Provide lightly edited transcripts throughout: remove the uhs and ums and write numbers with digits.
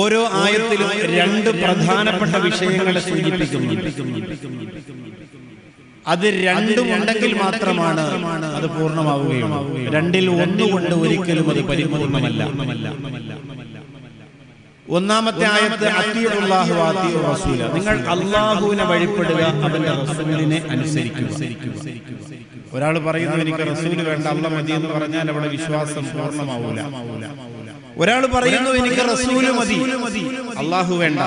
ഓരോ ആയത്തിലും രണ്ട് പ്രധാനപ്പെട്ട വിഷയങ്ങളെ സൂചിപ്പിക്കുന്നു. അത് രണ്ടും ഉണ്ടെങ്കിൽ മാത്രമാണ് അത് പൂർണ്ണമാവുകയുള്ളൂ. രണ്ടിൽ ഒന്നുകൊണ്ട് ഒരിക്കലും അത് പരിപൂർണമല്ല. ഒന്നാമത്തെ ആയത്ത് അത്തിയുല്ലാഹു അത്തിയു റസൂല, നിങ്ങൾ അള്ളാഹുവിനെ വഴിപ്പെടുക, അവന്റെ റസൂലിനെ അനുസരിക്കുക. ഒരാൾ പറയുന്നു എനിക്ക് റസൂല് വേണ്ട, അല്ലാഹ് മതി എന്ന് പറഞ്ഞാൽ അവിടെ വിശ്വാസം പൂർണ്ണമാവൂല. ഒരാൾ പറയുന്നു എനിക്ക് റസൂല് മതി, അള്ളാഹു വേണ്ട,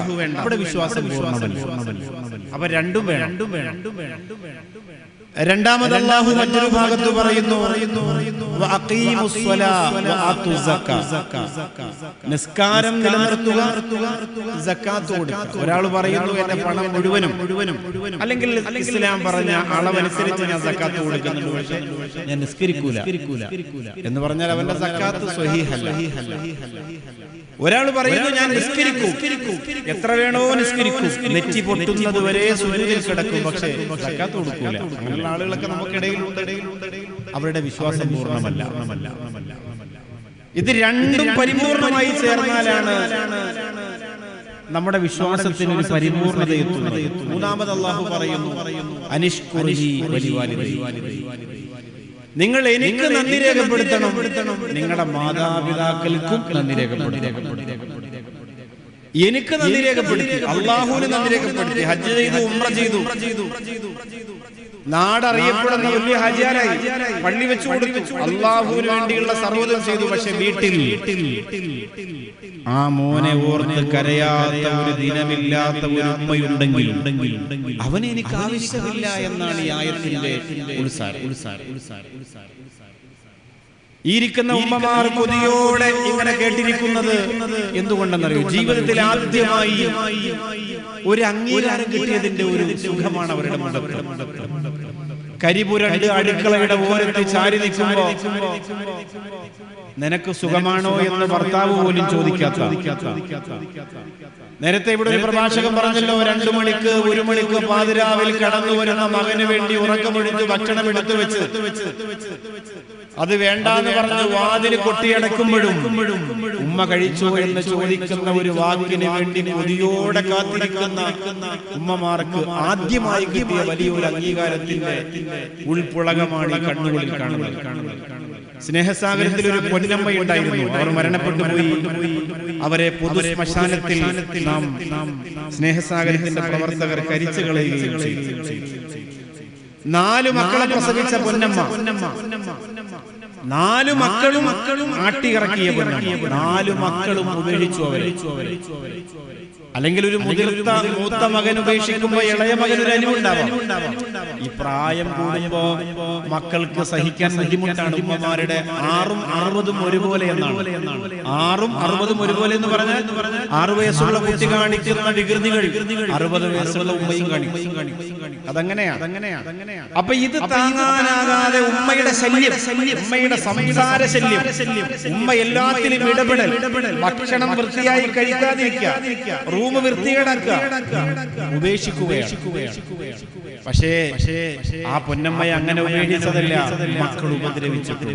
അവിടെ വിശ്വാസം പൂർണ്ണമല്ല. അപ്പൊ രണ്ടും വേണം. രണ്ടാമത് അല്ലാഹു മറ്റൊരു ഭാഗത്ത് പറയുന്നു നിസ്കാരം നിലനിർത്തുക, സക്കാത്ത് കൊടുക്കുക. ഒരാൾ പറയുന്നു എന്റെ പണം മുഴുവനും, അല്ലെങ്കിൽ ഇസ്ലാം പറഞ്ഞ അളവനുസരിച്ച് ഞാൻ സക്കാത്ത് കൊടുക്കുന്നുണ്ട്, പക്ഷേ ഞാൻ നിസ്കരിക്കൂല എന്ന് പറഞ്ഞാൽ അവന്റെ സക്കാത്ത് സ്വഹീഹല്ല. ഒരാൾ പറയുന്നു ഞാൻ നിസ്കരിക്കും, എത്ര വേണോ നിസ്കരിക്കും, നെറ്റി പൊട്ടുന്നത് വരെ സുജൂദിൽ കിടക്കും, പക്ഷേ സക്കാത്ത് കൊടുക്കൂല. അങ്ങനെയുള്ള ആളുകളൊക്കെ നമുക്കിടയിലുണ്ട്. അവരുടെ വിശ്വാസം പൂർണ്ണമല്ല. ഇത് രണ്ടും പരിപൂർണമായി ചേർന്നാലാണ് നമ്മുടെ വിശ്വാസത്തിന് ഒരു പരിപൂർണത എത്തുന്നത്. മൂന്നാമത് അല്ലാഹു പറയുന്നു അനിഷ്കുർലി വലിവാലിദൈ, നിങ്ങൾ എനിക്ക് നന്ദി രേഖപ്പെടുത്തണം, നിങ്ങളുടെ മാതാപിതാക്കൾക്കും നന്ദി രേഖപ്പെടുത്തണം. എനിക്ക് നന്ദി രേഖപ്പെടുത്തി, അള്ളാഹുവിന് നന്ദി രേഖപ്പെടുത്തി, ഹജ്ജ് ചെയ്തു, ഉംറ ചെയ്തു, നാടറിയപ്പെടുന്ന വലിയ ഹാജിയാരായി, പള്ളി വെച്ചു കൊടുത്തു, അള്ളാഹുവിന് വേണ്ടിയുള്ള സർവ്വതും ചെയ്തു. പക്ഷെ വീട്ടിൽ ആ മോനെ ഓർത്ത് കരയാത്ത ഒരു ദിനമില്ലാത്ത ഒരു ഉമ്മയുണ്ടെങ്കിൽ അവനെ എനിക്ക് ആവശ്യമില്ല എന്നാണ് ഈ ആയത്തിന്റെ ഉത്സാരം. ഈ ഇരിക്കുന്ന ഉമ്മമാർ കൊതിയോടെ ഇങ്ങനെ കേട്ടിരിക്കുന്നത് എന്തുകൊണ്ടെന്നറിയോ? ജീവിതത്തിൽ ആദ്യമായി ഒരു അംഗീകാരം കിട്ടിയതിന്റെ ഒരു സുഖമാണ് അവരുടെ മുഖത്ത്. കരിപുരണ്ട് അടുക്കളയുടെ ഓരത്ത് ചാരി നിൽക്കുമ്പോ നിനക്ക് സുഖമാണോ എന്ന് ഭർത്താവ് പോലും ചോദിക്കാത്ത. നേരത്തെ ഇവിടെ ഒരു പ്രഭാഷകൻ പറഞ്ഞല്ലോ, 2 മണിക്ക് 1 മണിക്ക് പാതിരാവിൽ കടന്നു വരുന്ന മകന് വേണ്ടി ഉറക്കമെടുത്ത് ഭക്ഷണം എടുത്തു വെച്ച് അത് വേണ്ടാന്ന് പറഞ്ഞ് വാതില് കൊട്ടിയടക്കുമ്പോഴും ഉമ്മ കഴിച്ചോ എന്ന് ചോദിക്കുന്ന ഒരു വാക്കിന് വേണ്ടി കൊതിയോടെ കാത്തിരിക്കുന്ന ഉമ്മമാർക്ക് ആദ്യമായി കിട്ടിയ വലിയൊരു അംഗീകാരത്തിന്റെ ഉൾപ്പുളകമാണ് ഈ കണ്ണുകളിൽ കാണുന്നത്. സ്നേഹസാഗരത്തിൽ ഒരു പൊന്നമ്മയുണ്ടായിരുന്നു, അവർ മരണപ്പെട്ടു പോയി. അവരെ പൊതു ശ്മശാനത്തിൽ നാം സ്നേഹസാഗരത്തിന്റെ പ്രവർത്തകർ കരിച്ചു കളയുകയും ചെയ്തു. 4 മക്കളെ പ്രസവിച്ച പൊന്നമ്മ, 4 മക്കളും ആട്ടിയിറക്കിയ പൊന്നമ്മ, 4 മക്കളും ഉപേക്ഷിച്ചു അവരെ. അല്ലെങ്കിൽ ഒരു മൂത്ത മകൻ ഉപേക്ഷിക്കുമ്പോ ഇളയ മകൻ ഒരു അനിവുണ്ടാവാം. ഈ പ്രായം കൂടുമ്പോ മക്കൾക്ക് സഹിക്കാൻ ബുദ്ധിമുട്ടാണ്. ഉമ്മമാരുടെ 6ഉം 60ഉം ഒരുപോലെ എന്നാണ്. 6ഉം 60ഉം ഒരുപോലെ എന്ന് പറഞ്ഞാൽ 6 വയസ്സുള്ള കുട്ടി കാണിക്കുന്ന വികൃതികൾ 60 വയസ്സുള്ള ഉമ്മയും കാണിക്കും. അതങ്ങനെയാണ്. അപ്പൊ ഇത് താങ്ങാനാകാതെ ഉമ്മയുടെ ശല്യം, ഉമ്മയുടെ സംസാര ശല്യം, ഉമ്മ എല്ലാത്തിലും ഇടപെടൽ, ഭക്ഷണം വൃത്തിയായി കഴിക്കാതിരിക്കുക, റൂം വൃത്തികേടാക്കുക, ഉപേക്ഷിക്കുകയാണ്. പക്ഷേ ആ പൊന്നമ്മയെ അങ്ങനെ ഉപേക്ഷിച്ചതല്ല, മക്കൾ ഉപദ്രവിച്ചിട്ട്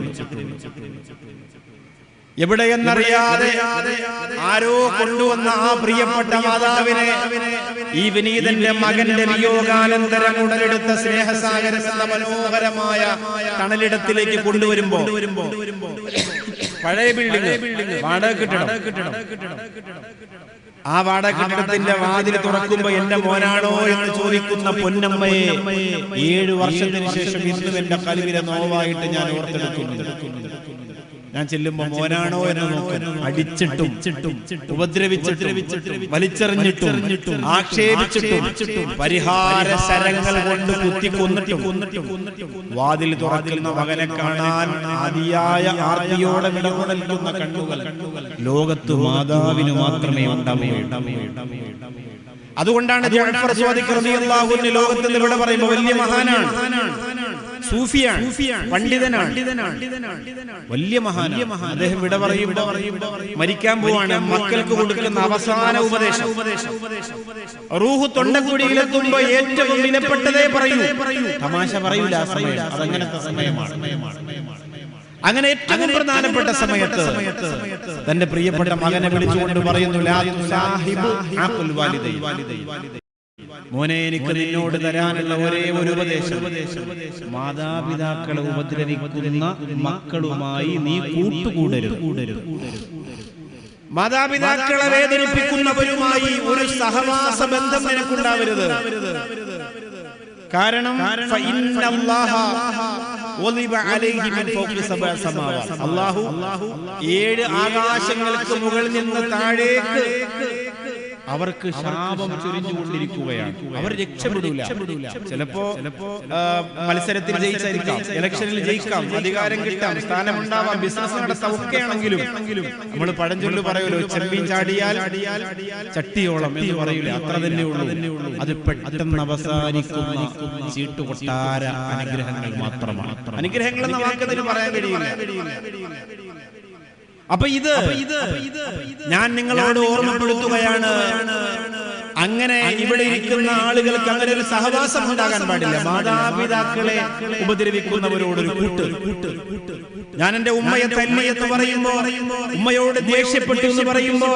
എവിടെയെന്നറിയാതെ ആരോ കൊണ്ടുവന്ന ആ പ്രിയപ്പെട്ട മാതാവിനെ ഈ വിനീതന്റെ മകന്റെ വിയോഗാനന്തരം ഉടലെടുത്ത സ്നേഹസാഗരം എന്ന മനോഹരമായ തണലിടത്തിലേക്ക് കൊണ്ടുവരുമ്പോ പഴയ ബിൽഡിംഗ്, വാടക കെട്ടിടം, ആ വാടക കെട്ടിടത്തിന്റെ വാതിൽ തുറക്കുമ്പോ എന്റെ മോനാണോ എന്ന് ചോദിക്കുന്ന പൊന്നമ്മയെ 7 വർഷത്തിന് ശേഷം ഇന്നും എന്റെ കൽവിലെ നോവായിട്ട് ഞാൻ ഓർത്തെടുക്കുന്നു. ഞാൻ ചെല്ലുമ്പോ മോനാണോ എന്ന് നോക്കും. അടിച്ചിട്ടും ഉപദ്രവിച്ചിട്ടും വലിച്ചെറിഞ്ഞിട്ടും ആക്ഷേപിച്ചിട്ടും പരിഹാര ശരങ്ങൾ കൊണ്ട് കുത്തിക്കൊന്നിട്ടും വാതിൽ തുറക്കുന്ന മകനെ കാണാൻ അതിയായ ആർത്തിയോടെ വിടകൊടൽക്കുന്ന കണ്ണുകൾ ലോകത്ത് മാതാവിന് മാത്രമേ ഉണ്ടാവുകയുള്ളൂ. അതുകൊണ്ടാണ് ജഅഫർ സ്വാദിഖ് റളിയല്ലാഹു അൻഹു ലോകത്ത് നിന്ന് ഇവിടെ പറയുമ്പോൾ വലിയ മഹാനാണ്, സൂഫിയാണ്, പണ്ഡിതനാണ്, വലിയ മഹാനാണ്. അദ്ദേഹം ഇവിടെ പറയുമ്പോൾ മരിക്കാൻ പോവാണ്, മക്കൾക്ക് കൊടുക്കുന്ന അവസാന ഉപദേശം, റൂഹ് തൊണ്ടക്കുടിയിലെത്തുമ്പോ ഏറ്റവും വിലപ്പെട്ടതേ പറയൂ, തമാശ പറയൂല. ആ സമയം അതങ്ങനത്തെ സമയമാണ്. അങ്ങനെ ഏറ്റവും പ്രധാനപ്പെട്ട സമയത്ത് തന്റെ പ്രിയപ്പെട്ട മകനെ വിളിച്ചുകൊണ്ട് പറയുന്നു, ലാ തുസാഹിബു അഖുൽ വാലിദൈ, മോനെ എനിക്ക് നിന്നോട് തരാനുള്ള ഒരേ ഒരു ഉപദേശം, മാതാപിതാക്കളെ ഉപദ്രവിക്കുന്ന മക്കളുമായി നീ കൂട്ടുകൂടരുത്. മാതാപിതാക്കളെ വേദനിപ്പിക്കുന്നവരുമായി ഒരു സഹവാസ ബന്ധം നിനക്കുണ്ടാവരുത്. കാരണം അല്ലാഹു 7 ആകാശങ്ങൾക്ക് മുകളിൽ നിന്ന് താഴേക്ക് അവർക്ക് ശാപം ചൊരിഞ്ഞുകൊണ്ടിരിക്കുകയാണ്. അവർ രക്ഷപ്പെടൂല. ചിലപ്പോ മത്സരത്തിൽ ജയിച്ചായിരിക്കാം, ഇലക്ഷനിൽ ജയിക്കാം, അധികാരം കിട്ടാം, സ്ഥാനമുണ്ടാവാം, ബിസിനസ് നടത്താം, ഒക്കെ ആണെങ്കിലും നമ്മൾ പഴഞ്ചൊല്ല് പറയുമല്ലോ, ചെമ്മീൻ ചാടിയാൽ ചട്ടിയോളം എന്ന് പറയൂലേ, അത്ര തന്നെ ഉള്ളൂ. അത് പെട്ടെന്ന് അവസാനിക്കുന്ന ചീട്ടുകൊട്ടാര അനുഗ്രഹങ്ങൾ മാത്രമാണ്. അനുഗ്രഹങ്ങൾ എന്ന വാക്കതിന് പറയാൻ കഴിയില്ല. അപ്പൊ ഇത് ഞാൻ നിങ്ങളോട് ഓർമ്മപ്പെടുത്തുകയാണ്, അങ്ങനെ ഇവിടെ ഇരിക്കുന്ന ആളുകൾക്ക് അങ്ങനെ ഒരു സഹവാസം ഉണ്ടാകാൻ പാടില്ല. മാതാപിതാക്കളെ ഉപദ്രവിക്കുന്നവരോടൊരു കൂട്ട്. ഞാൻ എന്റെ ഉമ്മയെ തല്ലി എന്ന് പറയുമ്പോ, ഉമ്മയോട് ദേഷ്യപ്പെട്ടു എന്ന് പറയുമ്പോ,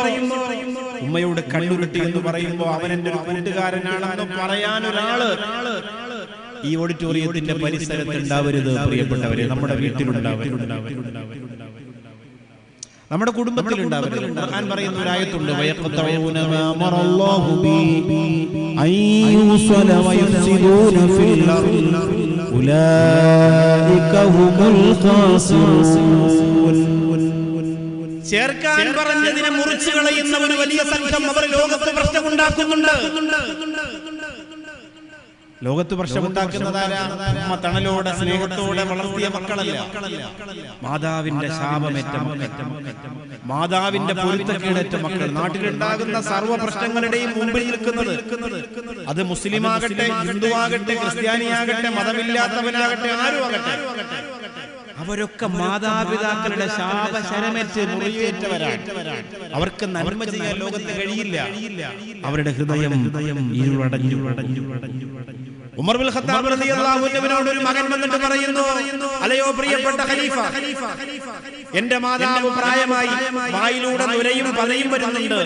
ഉമ്മയോട് കണ്ണുരുട്ടി എന്ന് പറയുമ്പോ അവൻ എന്റെ ഒരു കൂട്ടുകാരനാണെന്ന് പറയാൻ ഒരാള് ഈ ഓഡിറ്റോറിയത്തിന്റെ പരിസരത്ത് ഉണ്ടാവരുത്. പ്രിയപ്പെട്ടവരെ, നമ്മുടെ വീട്ടിലുണ്ടാവരുത്, നമ്മുടെ കുടുംബത്തിൽ ഉണ്ടാവരുത്. ഖുർആൻ പറയുന്ന ഒരു ആയത്തുണ്ട്, വയഖതഊന മാ അമറല്ലാഹു ബി അയ്യുസല വയഫ്സിദൂന ഫിൽ അർദി ഉലൈക ഹുമുൽ ഖാസിറൂൻ. ചേർക്കാൻ പറഞ്ഞതിനെ മുറിച്ചു കളയുന്ന ഒരു വലിയ സംഘം അവർ ലോകത്ത് പ്രശ്നമുണ്ടാക്കുന്നുണ്ട്. ലോകത്ത് പ്രശ്നമുണ്ടാക്കുന്നതാരാ? തണലോടെ സ്നേഹത്തോടെ വളർത്തിയ മക്കളല്ല, മാതാവിന്റെ ശാപമേറ്റ മക്കൾ, മാതാവിന്റെ പൊരുത്തക്കേടേറ്റ മക്കൾ. നാട്ടിലുണ്ടാകുന്ന സർവ്വ പ്രശ്നങ്ങളുടെയും മുമ്പിൽ നിൽക്കുന്നത്, അത് മുസ്ലിം ആകട്ടെ, ഹിന്ദു ആകട്ടെ, ക്രിസ്ത്യാനിയാകട്ടെ, മതമില്ലാത്തവനാകട്ടെ, ആരും ആകട്ടെ, അവരൊക്കെ മാതാപിതാക്കളുടെ ശാപശരമേറ്റ് മുറിയേറ്റവരാണ്. അവർക്ക് നന്മ ചെയ്യാൻ ലോകത്ത് കഴിയില്ല. അവരുടെ ഹൃദയം ഇരുളടഞ്ഞു. ഉമർ ബിൻ ഖത്താബ് റളിയല്ലാഹു അൻഹുവിനോട് ഒരു മകൻ വന്നിട്ട് പറയുന്നു, അല്ലയോ പ്രിയപ്പെട്ട ഖലീഫ, എന്റെ മാതാവ് പ്രായമായി, വായിലൂടെ നുരയും പതയും വരുന്നുണ്ട്,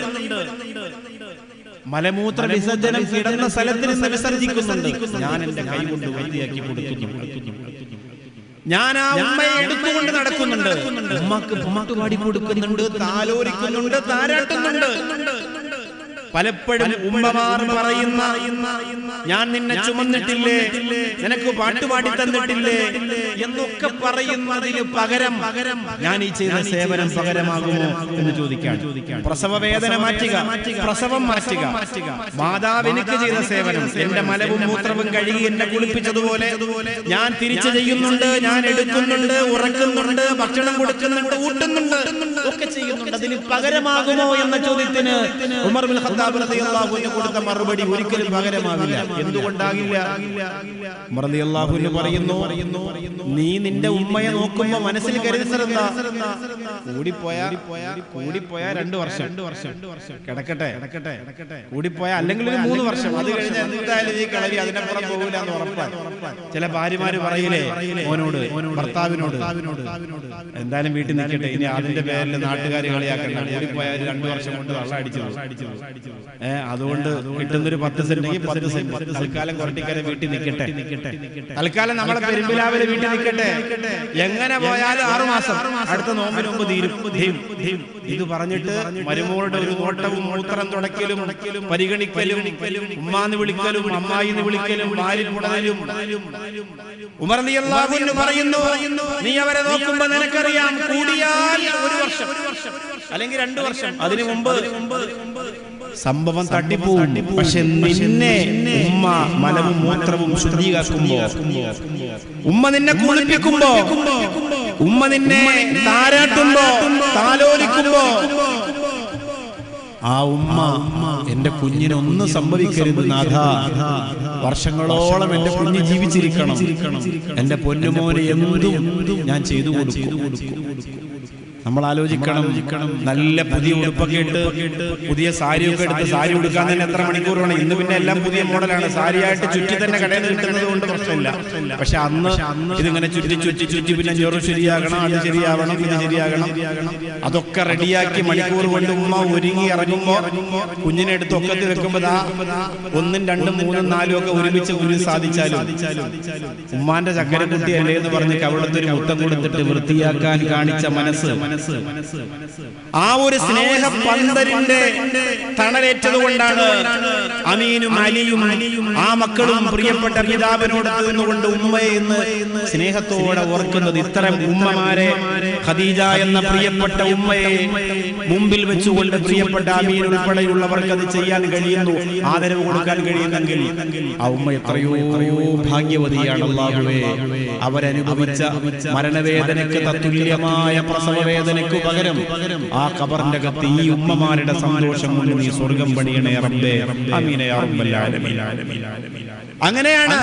മലമൂത്ര വിസർജനം കിടന്ന സ്ഥലത്ത് നിന്ന് വിസർജിക്കുന്നുണ്ട്. ഞാൻ എന്റെ കൈ കൊണ്ട് വൃത്തിയാക്കി കൊടുക്കുന്നു. ഞാൻ ആ ഉമ്മയെ എടുത്തുകൊണ്ട് നടക്കുന്നുണ്ട്. ഉമ്മക്ക് പാട്ടുപാടി കൊടുക്കുന്നുണ്ട്, താലോലിക്കുന്നുണ്ട്, താരാട്ടുന്നുണ്ട്. പലപ്പോഴും ഉമ്മമാർ പറയുന്ന, ഞാൻ നിന്നെ ചുമന്നിട്ടില്ലേ, നിനക്ക് പാട്ടുപാടി തന്നിട്ടില്ലേ എന്നൊക്കെ പറയുന്നതിന് പകരം ഞാൻ ഈ ചെയ്ത സേവനം പകരമാകുമോ എന്ന് ചോദിക്കാൻ. പ്രസവ വേദന മാറ്റുക, പ്രസവം മാറ്റുക, മാതാവ് എനിക്ക് ചെയ്ത സേവനം, എന്റെ മലവും മൂത്രവും കഴുകി എന്നെ കുളിപ്പിച്ചതുപോലെ ഞാൻ തിരിച്ചു ചെയ്യുന്നുണ്ട്. ഞാൻ എടുക്കുന്നുണ്ട്, ഉറക്കുന്നുണ്ട്, ഭക്ഷണം കൊടുക്കുന്നുണ്ട്, ഊട്ടുന്നുണ്ട്, ഒക്കെ ചെയ്യുന്നുണ്ട്. അതിന് പകരമാകുമോ എന്ന ചോദ്യത്തിന് ഉമർ ബിൻ ഖത്താബ് റളിയല്ലാഹു അൻഹു കൊടുത്ത മറുപടി ഒരിക്കലും പകരമാവില്ല. എന്തുകൊണ്ടാകില്ല? ഉമർ റളിയല്ലാഹു അൻഹു പറയുന്നു, നീ നിന്റെ ഉമ്മയെ നോക്കുമ്പോ മനസ്സിൽ കരുതുന്നതെന്താ? കൂടിപ്പോയാ 2 വർഷം കിടക്കട്ടെ, കൂടിപ്പോയാ അല്ലെങ്കിൽ ഒരു 3 വർഷം, അത് കഴിഞ്ഞ് എന്തായാലും ഈ കളരി അതിനപ്പുറം പോകില്ല എന്ന് ഉറപ്പാണ്. ചില ഭാര്യമാര് പറയില്ലേ മോനോട്, ഭർത്താവിനോട്, എന്തായാലും വീട്ടിൽ നിൽക്കട്ടെ, ഇനി അതിന്റെ പേരിൽ നാട്ടുകാർ കളിയാക്കണ്ട, കൂടിപ്പോയാൽ 2 വർഷം കൊണ്ട് വെള്ളം അടിച്ചു. അതുകൊണ്ട് കിട്ടുന്നൊരു 10 സെന്റെങ്കിൽ 10 സെന്റ് തൽക്കാലം കൊരട്ടിക്കര വീട്ടിൽ നിൽക്കട്ടെ, തൽക്കാലം നമ്മളെ പെരുമ്പിലാവിലെ വീട്ടിൽ നിൽക്കട്ടെ, എങ്ങനെ പോയാലും 6 മാസം, അടുത്ത നോമ്പിന് മുമ്പ് തീരും. ഇത് പറഞ്ഞിട്ട് മരുമോളുടെ ഒരു നോട്ടവും മൂത്രം തുടക്കലും പരിഗണിക്കലും ഉമ്മാന്ന് വിളിക്കലും അമ്മായിന്ന് വിളിക്കലും വാരിപ്പുടലും. ഉമർ റളിയല്ലാഹു അൻഹു പറയുന്നു, നീ അവരെ നോക്കുമ്പോ നിനക്കറിയാം, കൂടിയാൽ 1 വർഷം അല്ലെങ്കിൽ 2 വർഷം, അതിനു മുമ്പ് സംഭവം തട്ടിപ്പോവും. പക്ഷെ നിന്നെ ഉമ്മ മലവും മൂത്രവും ശുദ്ധീകരിക്കുമ്പോ, ഉമ്മ നിന്നെ കുളിപ്പിക്കുമ്പോ, ഉമ്മ നിന്നെ താരാട്ടുമ്പോ, താലോലിക്കുമ്പോ, ആ ഉമ്മ എന്റെ കുഞ്ഞിനൊന്നും സംഭവിക്കരുത് നാഥാ, വർഷങ്ങളോളം എന്റെ കുഞ്ഞ് ജീവിച്ചിരിക്കണം, എന്റെ പൊന്നുമോനെ എന്തും ഞാൻ ചെയ്തു കൊടുക്കും. നമ്മൾ ആലോചിക്കണം, നല്ല പുതിയ ഉടുപ്പൊക്കെ ഇട്ട് പുതിയ സാരിയൊക്കെ എടുത്ത് സാരി ഉടുക്കാൻ തന്നെ എത്ര മണിക്കൂർ വേണം? ഇന്ന് പിന്നെ എല്ലാം പുതിയ മോഡലാണ്. സാരിയായിട്ട് ചുറ്റി തന്നെ കടയിൽ നിന്ന് കിട്ടുന്നത് കൊണ്ട് പ്രശ്നമില്ല. പക്ഷെ അന്ന് ഇതിങ്ങനെ ചുറ്റി പിന്നെ ഞെറു ശരിയാകണം, അത് ശരിയാവണം, ഇത് ശരിയാകണം, അതൊക്കെ റെഡിയാക്കി മണിക്കൂർ കൊണ്ട് ഉമ്മ ഒരുങ്ങി ഇറങ്ങുമ്പോ കുഞ്ഞിനെ എടുത്ത് ഒക്കത്ത് വെക്കുമ്പോ 1, 2, 3, 4 ഒക്കെ ഒരുമിച്ച് സാധിച്ചാലും ഉമ്മാന്റെ ചക്കരക്കുട്ടി അല്ലേ എന്ന് പറഞ്ഞ് കവിളത്തൊരു മുത്തം കൊടുത്തിട്ട് വൃത്തിയാക്കാൻ കാണിച്ച മനസ്സ്, ആ ഒരു സ്നേഹ പന്തലിന്റെ തണലേറ്റത് കൊണ്ടാണ് അമീനും അലിയും ആ മക്കളും പ്രിയപ്പെട്ട പിതാവിനോട് നിന്നുകൊണ്ട് ഉമ്മയെ ഇന്ന് സ്നേഹത്തോടെ ഓർക്കുന്നത്. ഇത്തരം ഉമ്മമാരെ, ഖദീജ എന്ന പ്രിയപ്പെട്ട ഉമ്മയെ മുമ്പിൽ വെച്ചുകൊണ്ട് പ്രിയപ്പെട്ട അമീൻ ഉൾപ്പെടെയുള്ളവർക്ക് അത് ചെയ്യാൻ കഴിയുന്നു, ആദരവ് കൊടുക്കാൻ കഴിയുന്നെങ്കിൽ ആ ഉമ്മ എത്രയോ ഭാഗ്യവതിയാണ്. അല്ലാഹുവേ, അവരനുഭവിച്ച മരണവേദനയ്ക്ക് തത്തുല്യമായ പ്രസവവേദനയ്ക്ക് പകരം ആ ഖബറിന്റെ അകത്ത് ഈ ഉമ്മമാരുടെ സന്തോഷം കൊണ്ട് നീ സ്വർഗം പണിയണേ റബ്ബേ. ആമീൻ യാ റബ്ബൽ ആലമീൻ. അങ്ങനെയാണ്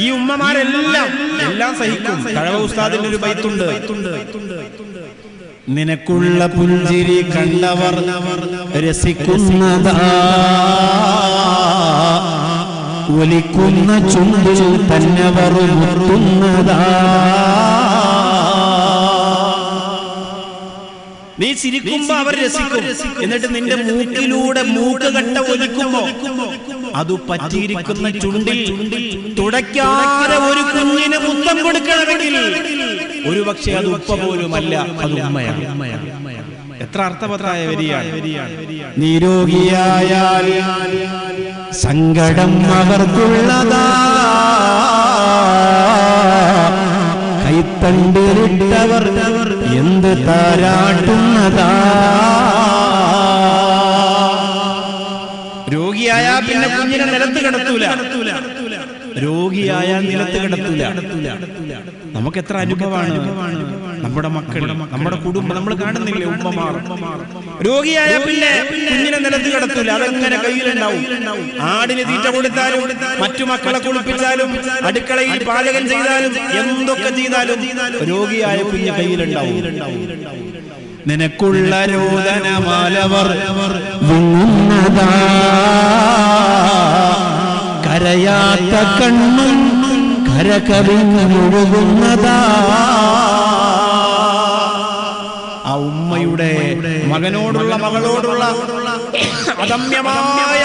ഈ ഉമ്മമാരെല്ലാം സഹിക്കും. തഴവ ഉസ്താദിന്റെ ഒരു ബൈത്തുണ്ട്, നിനക്കുള്ള പുഞ്ചിരി കണ്ടവർ രസിക്കുന്നതാ, ഒലിക്കുന്ന ചുണ്ടിൽ തന്നവർ മുട്ടുന്നതാ. നീ ചിരിക്കുമ്പോ അവർ രസിക്കും, എന്നിട്ട് നിന്റെ മൂക്കിലൂടെ മൂക്ക് കട്ട ഒലിക്കുമ്പോ അത് പറ്റിയിരിക്കുന്ന ചുണ്ടിൽ തുടയ്ക്കാതെ ഒരു കുഞ്ഞിന് മുത്തം കൊടുക്കണമെങ്കിൽ ഒരു പക്ഷേ അത് ഉപ്പ പോലുമല്ല, അത് ഉമ്മയാണ്. എത്ര അർത്ഥവത്തായ വരിയാണ്. നിരോഗിയായാൽ സങ്കടം അവർക്കുള്ളതാ, കൈത്തണ്ടിലിട്ടവർ എന്ത് താരാട്ടുന്നതാ. രോഗിയായാ പിന്നെ കുഞ്ഞിനെ നിലത്ത് കിടത്തൂല, രോഗിയായാൽ നിലത്ത് കിടത്തൂല. നമുക്ക് എത്ര അനുഭവമാണ്. നമ്മുടെ മക്കൾ, നമ്മുടെ കുടുംബം, നമ്മൾ കാണുന്നില്ലേ ഉമ്മമാർ രോഗിയായ പിന്നെ കുഞ്ഞിനെ നിലത്ത് കിടത്തൂല, അതെങ്ങനെ കയ്യിലുണ്ടാവും. ആടിന് തീറ്റ കൊടുത്താലും മറ്റു മക്കളെ കുളിപ്പിച്ചാലും അടുക്കളയിൽ പാചകം ചെയ്താലും എന്തൊക്കെ ചെയ്താലും രോഗിയായ കുഞ്ഞ് കയ്യിലുണ്ടാവും. നിനക്കുള്ള രോദനമാലവർ വിങ്ങുന്നതാ, കരയാത്ത കണ്ണും കരകവിഞ്ഞൊഴുകുന്നതാ. ആ ഉമ്മയുടെ മകനോടുള്ള, മകളോടുള്ള അദമ്യമായ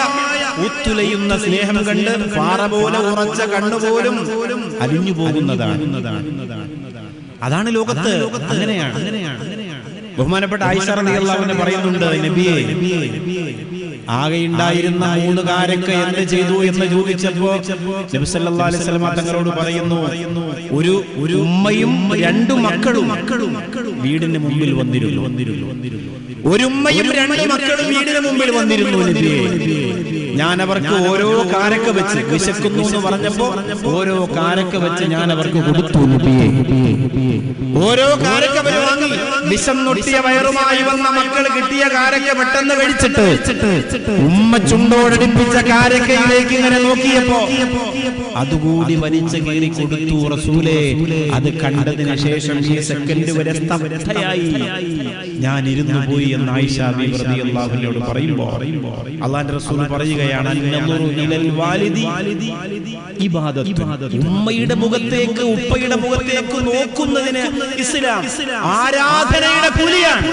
ഊത്തുലയുന്ന സ്നേഹം കണ്ട് പാറ പോലെ ഉറച്ച കണ്ണുപോലും അലിഞ്ഞു പോകുന്നതാണ്. അതാണ് ലോകത്ത്. അങ്ങനെയാണ്. ബഹുമാനപ്പെട്ട ആയിഷ റളിയല്ലാഹു അൻഹ പറയുന്നുണ്ട്, നബിയേ, ആകെ ഉണ്ടായിരുന്ന 3 കാരക്ക എന്ത് ചെയ്തു എന്ന് ചോദിച്ചപ്പോ നബി സല്ലല്ലാഹു അലൈഹി വസല്ലം തങ്ങളോട് പറയുന്നു, ഒരു ഉമ്മയും 2 മക്കളും വീടിന് മുമ്പിൽ വന്നിരുന്നു. ഒരു ഉമ്മയും 2 മക്കളും വീടിന് മുമ്പിൽ വന്നിരുന്നു നബിയേ. ഞാൻ അവർക്ക് ഓരോ കാരക്ക വെച്ച്, വിശക്കുന്നു എന്ന് പറഞ്ഞപ്പോ ഓരോ കാരക്ക വെച്ച് ഞാൻ അവർക്ക് കൊടുത്തു നബിയേ. ഓരോ കാരക്ക വാങ്ങി വിശന്നൊട്ടിയ വയറുമായി വന്ന മക്കൾ കിട്ടിയ കാരക്ക പെട്ടെന്ന് കഴിച്ചിട്ട് ഉമ്മ ചുണ്ടോടടിപ്പിച്ച കാരക്കയിലേക്ക് ഇങ്ങനെ നോക്കിയപ്പോ അതുകൂടി വലിച്ചു കീറി കൊടുത്തു റസൂലേ. അത് കണ്ടതിന് ശേഷം ഈ സെക്കൻഡ് വരെ സ്തബ്ധയായി ഞാൻ ഇരുന്നു പോയി എന്ന് ആയിഷ ബീവി റളിയല്ലാഹു അൻഹയോട് പറയുമ്പോൾ അല്ലാഹുവിന്റെ റസൂൽ പറയുകയാണ്, അന്നദുറു ഇലൽ വാലിദി ഇബാദത്ത്. ഉമ്മയുടെ മുഖത്തേക്ക്, ഉപ്പയുടെ മുഖത്തേക്ക് നോക്കുന്നതിന് ഇസ്ലാം ആരാധനയുടെ കൂലിയാണ്.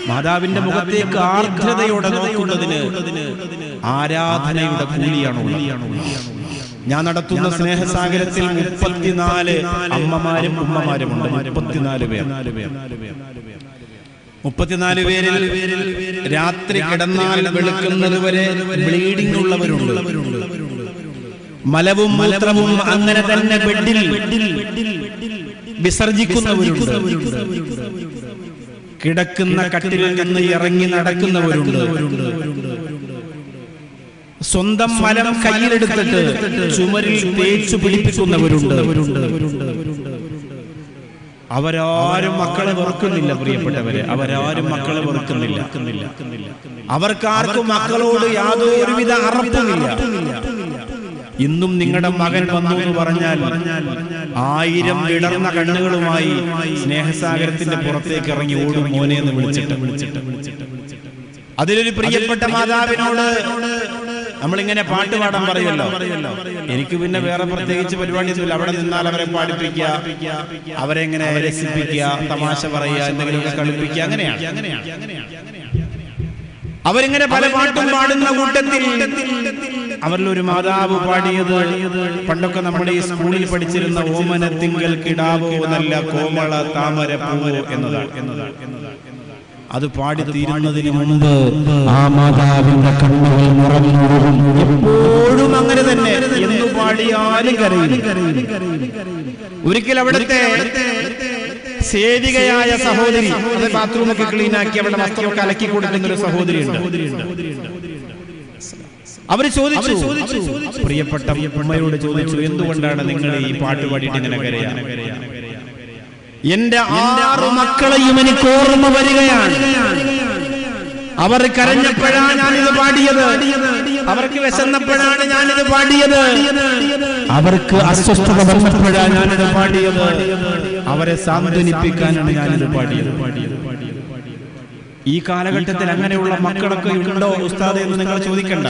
മാതാവിന്റെ മുഖത്തേക്ക് ആർദ്രതയോടെ നോക്കുന്നതിന് ആരാധനയുടെ കൂലിയാണുള്ളത്. ഞാൻ നടത്തുന്ന സ്നേഹസാഗരത്തിൽ 34 അമ്മമാരും ഉമ്മമാരുമുണ്ട്. 34 പേർ. 34 പേരിൽ രാത്രി കിടന്നാൽ വെളുക്കുന്നത് വരെ ബ്ലീഡിംഗ് ഉള്ളവരുണ്ട്. മലവും മൂത്രവും അങ്ങനെ തന്നെ ബെഡിൽ വിസർജിക്കുന്നവരുണ്ട്. കിടക്കുന്ന കട്ടിലിൽ നിന്ന് ഇറങ്ങി നടക്കുന്നവരുണ്ട്. സ്വന്തം മലം കയ്യിലെടുത്തിട്ട് ചുമരിൽ തേച്ചു പിടിപ്പിക്കുന്നവരുണ്ട്. അവരാരും മക്കളെ വെറുക്കുന്നില്ല പ്രിയപ്പെട്ടവരെ, അവരാരും മക്കളെ വെറുക്കുന്നില്ല. അവർക്കാർക്കും മക്കളോട് യാതൊരുവിധ അറപ്പുമില്ല. ഇന്നും നിങ്ങളുടെ മകൻ വന്നു എന്ന് പറഞ്ഞാൽ 1000 വിടർന്ന കണ്ണുകളുമായി സ്നേഹസാഗരത്തിന്റെ പുറത്തേക്ക് ഇറങ്ങി ഓടും മോനെ എന്ന് വിളിച്ചിട്ട് അതിലൊരു പ്രിയപ്പെട്ട മാതാവിനോട് നമ്മളിങ്ങനെ പാട്ട് പാടാൻ പറയുമല്ലോ. എനിക്ക് പിന്നെ വേറെ പ്രത്യേകിച്ച് പരിപാടിയൊന്നുമില്ല. അവിടെ നിന്നാൽ അവരെ പാടിപ്പിക്കുക, അവരെ എങ്ങനെ രസിപ്പിക്കുക, തമാശ പറയുക, എന്തെങ്കിലുമൊക്കെ കളിപ്പിക്കുക, അങ്ങനെയാണ്. അവരിങ്ങനെ പല പാട്ടും പാടുന്ന കൂട്ടത്തിൽ അവരിലൊരു മാതാവ് പാടിയത് പണ്ടൊക്കെ നമ്മുടെ ഈ സ്കൂളിൽ പഠിച്ചിരുന്ന ഓമനത്തിങ്കൽ കിടാവോ നല്ല കോമള താമര പൂവോ എന്നതാണ്. അത് പാടി തീരുന്നതിന് മുമ്പ് ആ മാതാവിന്റെ കണ്ണുകൾ നിറഞ്ഞൊഴുകും. എപ്പോഴും അങ്ങനെ തന്നെ, എന്തു പാടിയാലും കരയും. ഒരിക്കൽ അവിടുത്തെ സേവികയായ സഹോദരി, അത് ബാത്റൂമൊക്കെ ക്ലീനാക്കി അവിടെ വസ്ത്രമൊക്കെ അലക്കി കൊടുക്കുന്ന ഒരു സഹോദരി ഉണ്ട്. അവര് ചോദിച്ചു, പ്രിയപ്പെട്ട ഉമ്മയോട് ചോദിച്ചു, എന്തുകൊണ്ടാണ് നിങ്ങൾ ഈ പാട്ട് പാടിയിട്ട് ഇങ്ങനെ കരയാ? എന്റെ 6 മക്കളെയും എനിക്ക് ഓർമ്മ വരികയാണ്. അവർ കരഞ്ഞപ്പോഴാണ് ഞാനിത് പാടിയത്, അവർക്ക് വിശന്നപ്പോഴാണ് ഞാനിത് പാടിയത്, അവർക്ക് അസ്വസ്ഥത വന്നപ്പോഴാണ് ഞാനിത് പാടിയത്, അവരെ സാന്ത്വനിപ്പിക്കാനാണ് ഞാനിത് പാടിയത്. ഈ കാലഘട്ടത്തിൽ അങ്ങനെയുള്ള മക്കളൊക്കെ ഉണ്ടോ ഉസ്താദ് എന്ന് നിങ്ങൾ ചോദിക്കണ്ട.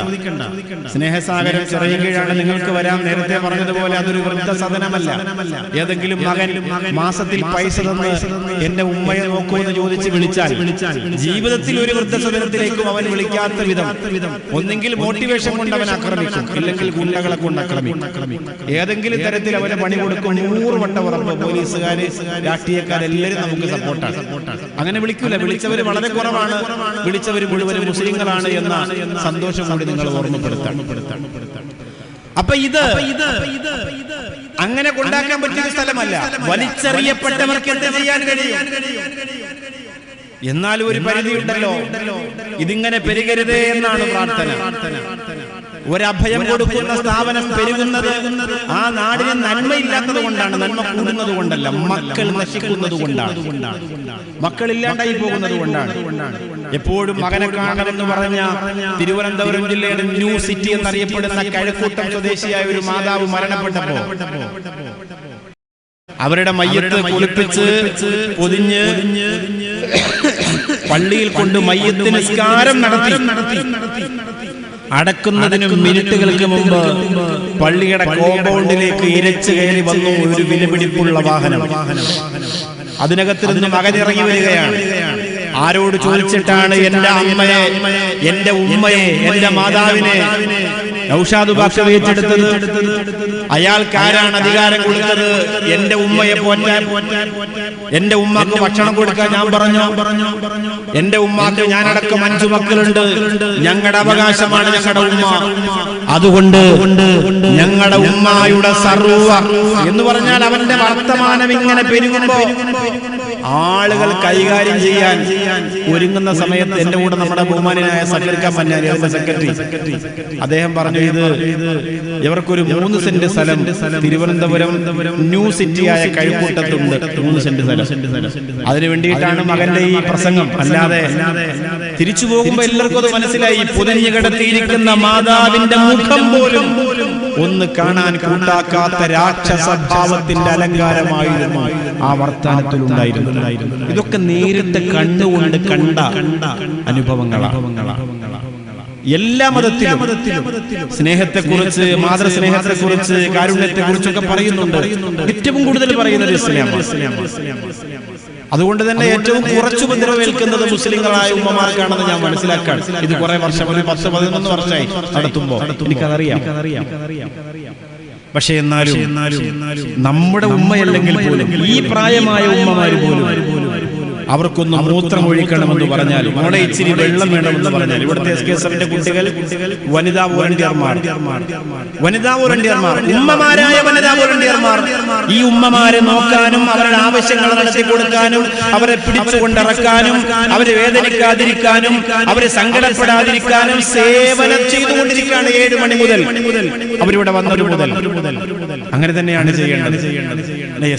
സ്നേഹസാഗരം ചിറയുകയാണ്, നിങ്ങൾക്ക് വരാം. നേരത്തെ പറഞ്ഞതുപോലെ അതൊരു വൃദ്ധസദനമല്ല. ഏതെങ്കിലും മകൻ മാസത്തിൽ പൈസ തന്ന് എന്റെ ഉമ്മയെ നോക്കൂ എന്ന് ചോദിച്ച് വിളിച്ചാൽ ജീവിതത്തിൽ ഒരു വൃദ്ധസദനത്തിലേക്കും അവൻ വിളിക്കാത്ത വിധം ഒന്നെങ്കിൽ മോട്ടിവേഷൻ കൊണ്ട് അവൻ ആക്രമിക്കും, ഇല്ലെങ്കിൽ ഗുണ്ടകളെ കൊണ്ട് ആക്രമിക്കും. ഏതെങ്കിലും തരത്തിൽ അവന് പണി കൊടുക്കും. 100 വട്ടം ഉറപ്പ്. പോലീസുകാര്, രാഷ്ട്രീയക്കാരെല്ലാവരും നമുക്ക് സപ്പോർട്ടാണ്. അങ്ങനെ വിളിക്കൂല. വിളിച്ചവര് വളരെ കുറവാണ്, വിളിച്ചവര് മുഴുവനും മുസ്ലിങ്ങളാണ് എന്ന സന്തോഷം കൂടി നിങ്ങൾ ഓർമ്മപ്പെടുത്താൻ. അപ്പൊ ഇത് അങ്ങനെ കൊണ്ടാക്കാൻ പറ്റിയ സ്ഥലമല്ല. വലിച്ചെറിയപ്പെട്ടവർക്ക് എന്ത് ചെയ്യാൻ കഴിയും? എന്നാലും ഒരു പരിധിയുണ്ടല്ലോ. ഇതിങ്ങനെ പെരുകരുതേ എന്നാണ് പ്രാർത്ഥന. ഒരഭയം കൊടുക്കുന്ന സ്ഥാപനം പെരുകുന്നത് ആ നാടിന് നന്മയില്ലാത്തത് കൊണ്ടാണ്, നന്മ കൂടുന്നത് കൊണ്ടല്ല. മക്കൾ നശിക്കുന്നത് കൊണ്ടാണ്, മക്കളില്ലാണ്ടായി പോകുന്നത് കൊണ്ടാണ്. എപ്പോഴും മകനെ കാണണമെന്ന് പറഞ്ഞ തിരുവനന്തപുരം ജില്ലയുടെ ന്യൂ സിറ്റി എന്നറിയപ്പെടുന്ന കഴക്കൂട്ടം സ്വദേശിയായ ഒരു മാതാവ് മരണപ്പെട്ടപ്പോ അവരുടെ മയ്യത്ത് കുളിപ്പിച്ച് പൊതിഞ്ഞ് പള്ളിയിൽ കൊണ്ട് മയ്യത്ത് നിസ്കാരം നടത്തി അടക്കുന്നതിനും മിനിറ്റുകൾക്ക് മുമ്പ് പള്ളിയുടെ കോമ്പൗണ്ടിലേക്ക് ഇരച്ചു കയറി വന്നു ഒരു വിലപിടിപ്പുള്ള വാഹനം. അതിനകത്ത് നിന്ന് മകൻ ഇറങ്ങി വരികയാണ്. ആരോട് ചോദിച്ചിട്ടാണ് എന്റെ അമ്മയെ, എന്റെ ഉമ്മയെ, എന്റെ മാതാവിനെ നൗഷാദ് ബാക്ഷ ഏറ്റെടുത്തത്? അയാൾക്കാരാണ് അധികാരം കൊടുത്തത് എന്റെ ഉമ്മയെ പോറ്റാൻ, എന്റെ ഉമ്മക്ക് ഭക്ഷണം കൊടുക്കാൻ? ഞാൻ പറഞ്ഞു, എന്റെ ഉമ്മാക്ക് ഞാനടക്കം 5 മക്കളുണ്ട്, ഞങ്ങളുടെ അവകാശമാണ് ഞങ്ങളുടെ ഉമ്മ. അതുകൊണ്ട് ഞങ്ങളുടെ ഉമ്മയുടെ സർവ്വ എന്ന് പറഞ്ഞാൽ അവന്റെ വർത്തമാനം ഇങ്ങനെ പെരുകുമ്പോ ആളുകൾ കൈകാര്യം ചെയ്യാൻ ഒരുങ്ങുന്ന സമയത്ത് എന്റെ കൂടെ നമ്മുടെ ബഹുമാനായ സക്കീർക്ക മന്നാരി, അതിന്റെ സെക്രട്ടറി, അദ്ദേഹം പറഞ്ഞു, ഇത് ഇവർക്കൊരു 3 സെന്റ് സ്ഥലം തിരുവനന്തപുരം ന്യൂ സിറ്റിയായ കഴക്കൂട്ടത്തുണ്ട്. 3 സെന്റ് സ്ഥലം. അതിനു വേണ്ടിയിട്ടാണ് മകന്റെ ഈ പ്രസംഗം. അല്ലാതെ തിരിച്ചു പോകുമ്പോ എല്ലാവർക്കും അത് മനസ്സിലായി. പൊതിഞ്ഞു കിടത്തിയിരിക്കുന്ന മാതാവിന്റെ മുഖം പോലും ഒന്ന് കാണാൻ കൂട്ടാക്കാത്ത രാക്ഷസഭാവത്തിന്റെ അലങ്കാരമായിരുന്നു ആ വർത്താനത്തിൽ ഉണ്ടായിരുന്നു. ഇതൊക്കെ നേരിട്ട് കണ്ടുകൊണ്ട് കണ്ട അനുഭവങ്ങളാണ്. എല്ലാ മതത്തിലും സ്നേഹത്തെക്കുറിച്ച്, മാതൃസ്നേഹത്തെക്കുറിച്ച്, കാരുണ്യത്തെക്കുറിച്ചൊക്കെ പറയുന്നുണ്ട്. ഏറ്റവും കൂടുതൽ പറയുന്നത് ഇസ്ലാമാണ്. അതുകൊണ്ട് തന്നെ ഏറ്റവും കുറച്ച് ഉപദ്രവമേൽക്കുന്നത് മുസ്ലിങ്ങളായ ഉമ്മമാർക്കാണെന്ന് ഞാൻ മനസ്സിലാക്കാൻ ഇത് കുറെ വർഷം, ഒരു 10-11 വർഷമായി നടത്തുമ്പോ എനിക്കതറിയാം. പക്ഷെ എന്നാലും നമ്മുടെ ഉമ്മയല്ലെങ്കിൽ പോലും, ഈ പ്രായമായ ഉമ്മമാര് പോലും അവർക്കൊന്ന് മൂത്രമൊഴിക്കണമെന്ന് പറഞ്ഞാൽ, മോളെ ഇച്ചിരി വെള്ളം വേണമെന്ന് പറഞ്ഞാൽ, ഇവിടുത്തെ SKSFന്റെ കുട്ടികൾ വനിതാ വോളണ്ടിയർമാർ, ഉമ്മമാരായ വനിതാ വോളണ്ടിയർമാർ ഈ ഉമ്മമാരെ നോക്കാനും അവരുടെ ആവശ്യങ്ങൾ നടത്തി കൊടുക്കാനും അവരെ പിടിച്ചുകൊണ്ടിറക്കാനും അവരെ വേദനിക്കാതിരിക്കാനും അവരെ സങ്കടപ്പെടാതിരിക്കാനും സേവനം ചെയ്തുകൊണ്ടിരിക്കുകയാണ്. 7 മണി മുതൽ അവരിവിടെ വന്നൊരു മുതൽ അങ്ങനെ തന്നെയാണ് ചെയ്യേണ്ടത്.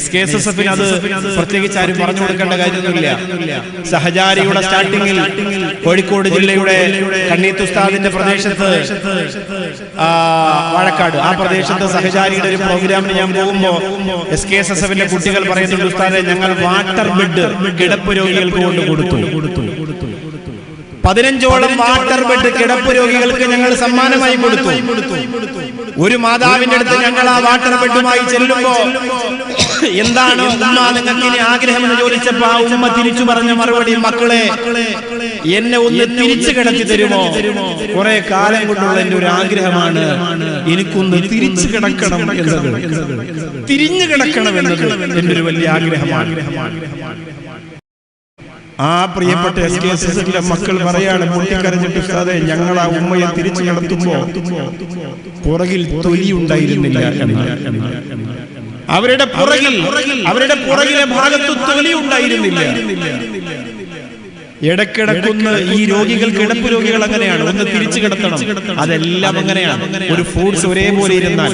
SKSFന് അത് പ്രത്യേകിച്ച് ആരും പറഞ്ഞു കൊടുക്കേണ്ട കാര്യമൊന്നുമില്ല. സഹജാരിയുടെ സ്റ്റാർട്ടിങ്ങിൽ കോഴിക്കോട് ജില്ലയുടെ കണ്ണീത്ത് ഉസ്താദിന്റെ പ്രദേശത്ത് വാഴക്കാട് ആ പ്രദേശത്ത് സഹജാരിയുടെ ഒരു പ്രോഗ്രാമിന് ഞാൻ പോകുമ്പോ SKSSFന്റെ കുട്ടികൾ പറയുന്നുണ്ട്, ഉസ്താദെ ഞങ്ങൾ വാട്ടർ ബെഡ് കിടപ്പ് രോഗികൾക്ക് കൊണ്ട് കൊടുത്തു. 15ഓളം വാട്ടർ ബെഡ് കിടപ്പ് രോഗികൾക്ക് ഞങ്ങൾ സമ്മാനമായി കൊടുത്തു. ഒരു മാതാവിന്റെ അടുത്ത് ഞങ്ങൾ ആ വാട്ടർ ബെഡുമായി ചെല്ലുമ്പോ എന്താണ് ഉമ്മ നിങ്ങൾക്ക് ഇനി ആഗ്രഹമെന്ന് ചോദിച്ചപ്പോ ആ ഉമ്മ തിരിച്ചു പറഞ്ഞ മറുപടി, മക്കളെ എന്നെ ഒന്ന് തിരിച്ചു കിടത്തി തരുമോ? കുറെ കാലം കൊണ്ടുള്ള എന്റെ ഒരു ആഗ്രഹമാണ്, എനിക്കൊന്ന് തിരിച്ചു കിടക്കണം എന്നത്, തിരിഞ്ഞു കിടക്കണം എന്നത് എന്റെ ഒരു വലിയ ആഗ്രഹമാണ്. ആ പ്രിയപ്പെട്ട SKSSFന്റെ മക്കൾ പറയാണ്, പൊട്ടിക്കരഞ്ഞിട്ട് ഉസ്താദേ ഞങ്ങൾ ആ ഉമ്മയെ തിരിച്ചു കിടത്തുമ്പോ പുറകിൽ തൊലി ഉണ്ടായിരുന്നില്ല എന്ന്. അവരുടെ പുറകിലെ ഭാഗത്ത് തൊലി ഉണ്ടായിരുന്നില്ല. ഇടക്കിടക്കൊന്ന് ഈ രോഗികൾ, കിടപ്പ് രോഗികൾ അങ്ങനെയാണ്, ഒന്ന് തിരിച്ചു കിടത്തണം. അതെല്ലാം അങ്ങനെയാണ്. ഒരു ഫ്രൂട്ട്സ് ഒരേപോലെ ഇരുന്നാൽ,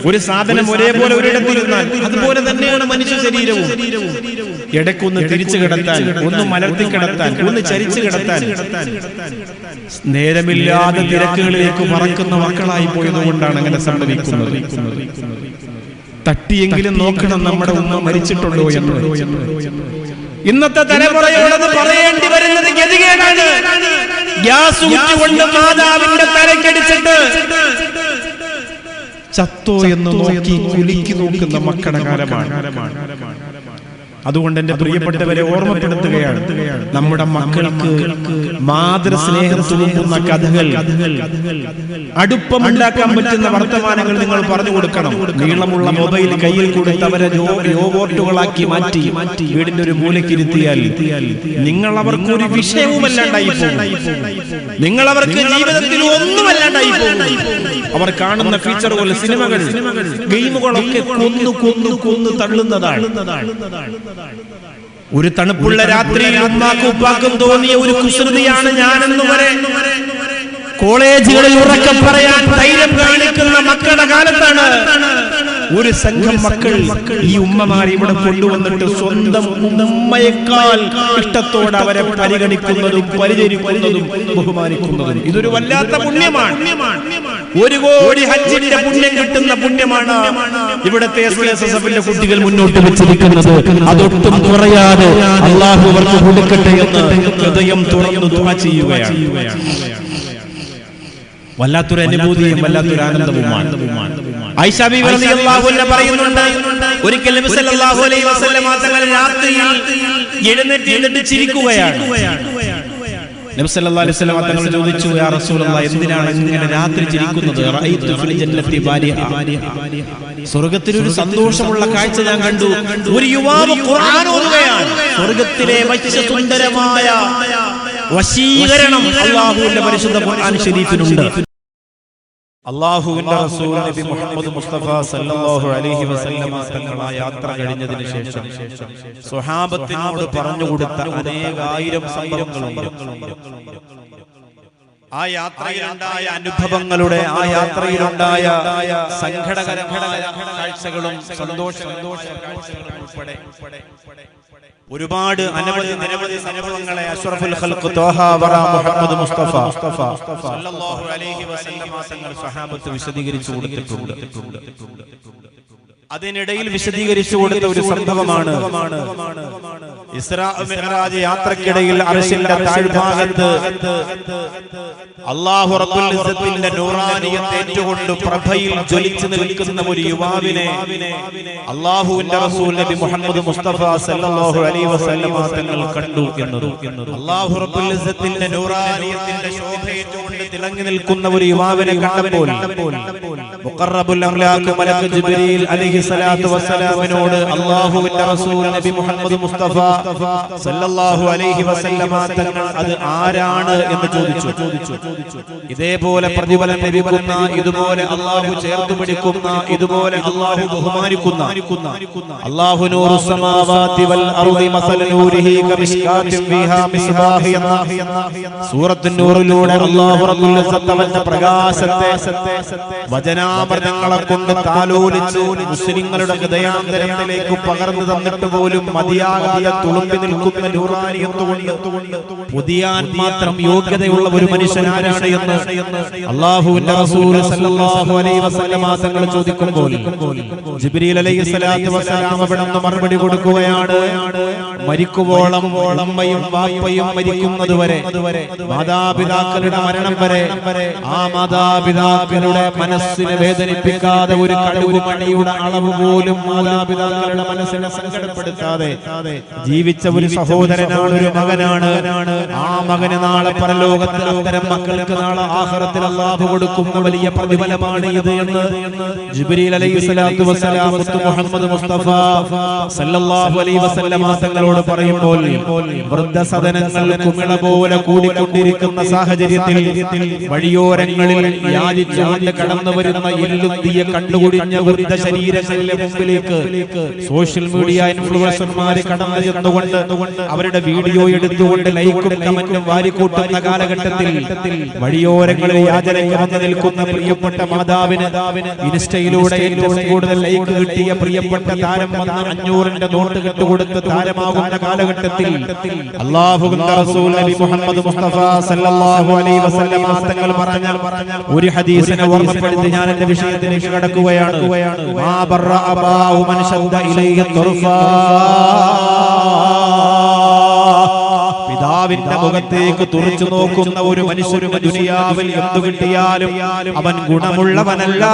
ഒരു സാധനം ഒരേപോലെ ഒരിടത്തിരുന്നാൽ, അതുപോലെ തന്നെയാണ് മനുഷ്യ ശരീരവും. ഇടക്കൊന്ന് തിരിച്ചു കിടത്താൻ, ഒന്ന് മലർത്തി കിടത്താൻ, ഒന്ന് ചരിച്ചു കിടത്താൻ നേരമില്ലാതെ തിരക്കുകളിലേക്ക് പറക്കുന്ന മക്കളായി പോയത് കൊണ്ടാണ് അങ്ങനെ സംഭവിക്കുന്നത്. തട്ടിയെങ്കിലും നോക്കണം നമ്മുടെ ഉമ്മ മരിച്ചിട്ടുണ്ടോ എന്ന്. ഇന്നത്തെ തലമുറയോടത് പറയേണ്ടി വരുന്നത് ഗതികേടാണ്. ഗ്യാസ് കൊണ്ട് മാതാവിന്റെ തലക്കടിച്ചിട്ട് ചത്തോ എന്ന് നോക്കി കുലുക്കി നോക്കുന്ന മക്കളുടെ കാലമാണ്. അതുകൊണ്ട് എന്റെ പ്രിയപ്പെട്ടവരെ ഓർമ്മപ്പെടുത്തുകയാണ്, നമ്മുടെ മക്കൾക്ക് മാതൃസ്നേഹം തുളുമ്പുന്ന കഥകൾ, അടുപ്പമുണ്ടാക്കാൻ പറ്റുന്ന വർത്തമാനങ്ങൾ നിങ്ങൾ പറഞ്ഞു കൊടുക്കണം. നീളമുള്ള മൊബൈൽ കയ്യിൽ കൊടുത്ത് അവരെ രോബോട്ടുകളാക്കി മാറ്റി വീടിന്റെ ഒരു മൂലക്കിരുത്തിയാൽ നിങ്ങൾ അവർക്ക് ഒരു വിഷയവുമല്ലാണ്ടായി പോകും. നിങ്ങൾ അവർക്ക് ജീവിതത്തിൽ ഒന്നുമല്ലാണ്ടായി പോകും. അവർ കാണുന്ന ഫീച്ചറുകൾ, സിനിമകൾ, ഗെയിമുകളൊക്കെ കൊന്നു തള്ളുന്നതാണ്. ഒരു തണുപ്പുള്ള രാത്രിയിൽ ഉമ്മാക്കും ഉപ്പാക്കും തോന്നിയ ഒരു കുസൃതിയാണ് ഞാനെന്ന് വരെ കോളേജുകളിൽ ഉറക്കെ പറയാൻ ധൈര്യം കാണിക്കുന്ന മക്കളുടെ കാലത്താണ് ഒരു സംഘം മക്കൾ ഈ ഉമ്മമാരെ ഇവിടെ കൊണ്ടുവന്നിട്ട് സ്വന്തം ഉമ്മയേക്കാൾ ഇഷ്ടത്തോടെ അവരെ പരിഗണിക്കുന്നതും പരിചരിക്കുന്നതും ബഹുമാനിക്കുന്നതും. ഇതൊരു വല്ലാത്ത പുണ്യമാണ്. 1 കോടി ഹജ്ജിന്റെ പുണ്യം കിട്ടുന്ന പുണ്യമാണ് ഇവിടുത്തെ SKSSFന്റെ കുട്ടികൾ മുന്നോട്ട് വെച്ചിരിക്കുന്നത്. അതൊട്ടും കുറയാതെ അള്ളാഹു അവർക്ക് കൊടുക്കട്ടെ എന്ന് ഹൃദയം തുറന്നു ദുആ ചെയ്യുകയാണ്. വല്ലാത്തൊരു അനുഭൂതിയും വല്ലാത്തൊരു ആനന്ദവുമാണ്. ആയിഷ ബീവി റളിയല്ലാഹു അൻഹ പറയുന്നുണ്ട്, ഒരിക്കൽ നബി സല്ലല്ലാഹു അലൈഹി വസല്ലം തങ്ങൾ രാത്രിയിൽ എഴുന്നേറ്റ് ചിരിക്കുകയാണ്. നബി സല്ലല്ലാഹു അലൈഹി വസല്ലം തങ്ങൾ ചോദിച്ചു, യാ റസൂലല്ലാഹ്, എന്തിനാണ് ഇങ്ങനെ രാത്രി ചിരിക്കുന്നത്? റഅയ്തു ഫിൽ ജന്നത്തി ബാരിഹ, സ്വർഗ്ഗത്തിൽ ഒരു സന്തോഷമുള്ള കാഴ്ച ഞാൻ കണ്ടു. ഒരു യുവാവ് ഖുർആൻ ഓതുകയാണ്. സ്വർഗ്ഗത്തിലെ സുന്ദരമായ വശീകരണം അല്ലാഹുവിന്റെ പരിശുദ്ധ ഖുർആൻ ശരീഫിനുണ്ട്. അല്ലാഹുവിന്റെ റസൂൽ നബി മുഹമ്മദ് മുസ്തഫ സല്ലല്ലാഹു അലൈഹി വസല്ലം തങ്ങൾ ആ യാത്ര കഴിഞ്ഞതിന് ശേഷം സ്വഹാബത്തിനോട് പറഞ്ഞു കൊടുത്ത അനേകായിരം സംഭവങ്ങളുണ്ട്. ആ യാത്രയിലുണ്ടായ അനുഭവങ്ങളുടെ, ആ യാത്രയിലുണ്ടായ സങ്കടകരമായ കാഴ്ചകളും സന്തോഷ കാഴ്ചകളും ഉൾപ്പെടെ ഒരുപാട് നിരവധി സംഭവങ്ങളെ അഷ്റഫുൽ ഖൽഖ് ത്വാഹ വറ മുഹമ്മദ് മുസ്തഫ സല്ലല്ലാഹു അലൈഹി വസല്ലം തങ്ങൾ സ്വഹാബത്ത് വിശദീകരിച്ചു കൊടുത്തിട്ടുണ്ട്. അതിനിടയിൽ വിശദീകരിച്ചു കൊടുത്ത ഒരു സംഭവമാണ് ഇസ്രാ മിഅ്റാജ് യാത്രക്കിടയിൽ അർശിന്റെ താഴ്ഭാഗത്ത് അല്ലാഹു റബ്ബുൽ ഇസ്സത്തിന്റെ നൂറാനിയത്ത് ഏറ്റുകൊണ്ട് പ്രഭയിൽ ജ്വലിച്ചു നിൽക്കുന്ന ഒരു യുവാവിനെ അല്ലാഹുവിന്റെ റസൂൽ നബി മുഹമ്മദ് മുസ്തഫ സല്ലല്ലാഹു അലൈഹി വസല്ലം തങ്ങൾ കണ്ടു എന്നത്. അല്ലാഹു റബ്ബുൽ ഇസ്സത്തിന്റെ നൂറാനിയത്തിന്റെ ശോഭയേറ്റുകൊണ്ട് തിളങ്ങി നിൽക്കുന്ന ഒരു യുവാവിനെ കണ്ടപ്പോൾ മുഖറബുൽ അംലാഖ് മലക്ക് ജിബ്രീൽ അലൈഹി സ്വലാത്തു വസ്സലാമിനോട് അല്ലാഹുവിന്റെ റസൂൽ നബി മുഹമ്മദ് മുസ്തഫ സല്ലല്ലാഹു അലൈഹി വസല്ലം തങ്ങൾ അത് ആരാണ് എന്ന് ചോദിച്ചു. ഇതേപോലെ പ്രതിഫലം ലഭിക്കുന്ന, ഇതുപോലെ അല്ലാഹു ചേർത്ത് പിടിക്കുന്ന, ഇതുപോലെ അല്ലാഹു ബഹുമാനിക്കുന്ന അല്ലാഹു നൂറുസ് സമാവാതി വൽ അർളി മസല നൂരിഹി കമിശ്കാത്തിൻ ഫീഹാ മിസ്ബാഹ് എന്ന സൂറത്തുൻ നൂറിലൂടെ അല്ലാഹു റബ്ബുൽ ഇസ്സത്ത് അവന്റെ പ്രകാശത്തെ വചനാമൃതങ്ങളെ കൊണ്ട് താലോലിച്ച് മുസ്ലിങ്ങളുടെ ഹൃദയാന്തരത്തിലേക്ക് പകർന്നു തന്നിട്ട് പോലും മതിയാകാതെ തുളുമ്പി നിൽക്കുന്ന നൂറാനിയത്ത് കൊണ്ട് പുതിയാൻ മാത്രം യോഗ്യതയുള്ള ഒരു മനുഷ്യനാരാണ് എന്ന് അല്ലാഹുവിന്റെ റസൂൽ സല്ലല്ലാഹു അലൈഹി വസല്ലം തങ്ങൾ ചോദിക്കുമ്പോൾ ജിബ്രീൽ അലൈഹിസ്സലാത്തു വസ്സലാം അവിടുന്ന് മറുപടി കൊടുക്കുകയാണ്, മരിക്കുവോളം അമ്മയും വാപ്പയും മരിക്കുന്നത് വരെ, മാതാപിതാക്കളുടെ മരണം വരെ ആ മാതാപിതാക്കളുടെ മനസ്സിനെ വേദനിപ്പിക്കാതെ ഒരു കടുകുമണിയുടെ അളവ് പോലും മാതാപിതാക്കളുടെ മനസ്സിനെ സങ്കടപ്പെടുത്താതെ ജീവിച്ച ഒരു സഹോദരനാണ്, ഒരു മകനാണ്. ആ മകന് നാളെ പരലോകത്തിൽ അത്തരം മക്കൾക്ക് നാളെ ആഖിറത്തിൽ അല്ലാഹു കൊടുക്കുന്ന വലിയ പ്രതിഫലമാണ് ഇത് എന്ന് ജിബ്രീൽ അലൈഹിസ്സലാത്തു വസ്സലാം മുഹമ്മദ് മുസ്തഫ സല്ലല്ലാഹു അലൈഹി വസല്ലം തങ്ങളോട് പറയുമ്പോൾ വൃദ്ധസദനങ്ങൾ കുമിള പോലെ കൂടിക്കൊണ്ടിരിക്കുന്ന സാഹചര്യത്തിൽ വഴിയോരങ്ങളിൽ യാചിച്ചുകൊണ്ട് കടന്നു വരുന്ന എല്ലുന്തിയ കണ്ടുകുടിഞ്ഞ വൃദ്ധ ശരീരങ്ങളിലെ മുമ്പിലേക്ക് സോഷ്യൽ മീഡിയ ഇൻഫ്ലുവൻസർമാരെ കടന്നു ചെന്നുകൊണ്ട് അവരുടെ വീഡിയോ എടുത്തുകൊണ്ട് ലൈക്കും കമന്റും വാരിക്കൂട്ടുന്ന കാലഘട്ടത്തിൽ വഴിയോരങ്ങളിൽ യാചനയ്ക്ക് വന്നു നിൽക്കുന്ന പ്രിയപ്പെട്ട മാതാവിന് ഇൻസ്റ്റയിലൂടെ ഏറ്റവും കൂടുതൽ ലൈക്ക് കിട്ടിയ പ്രിയപ്പെട്ട താരം വന്ന് 500ന്റെ നോട്ട് കെട്ടുകൊടുത്ത് താരമാകുന്ന കാലഘട്ടത്തിൽ അല്ലാഹുവിന്റെ റസൂൽ നബി മുഹമ്മദ് മുസ്തഫ സല്ലല്ലാഹു അലൈഹി വസല്ലം തങ്ങൾ പറഞ്ഞ ഒരു ഹദീസിനെ ഓർമ്മപ്പെടുത്തി ഞാൻ എന്റെ വിഷയത്തിലേക്ക് കടക്കുകയാണ്. മാ ബറ അബാഹു മൻ ശദ്ദ ഇലൈഹി തുർഫാ, പിതാവിന്റെ മുഖത്തേക്ക് തുറച്ചു നോക്കുന്ന ഒരു മനുഷ്യന് ദുനിയാവിൽ എന്തു കിട്ടിയാലും അവൻ ഗുണമുള്ളവനല്ല.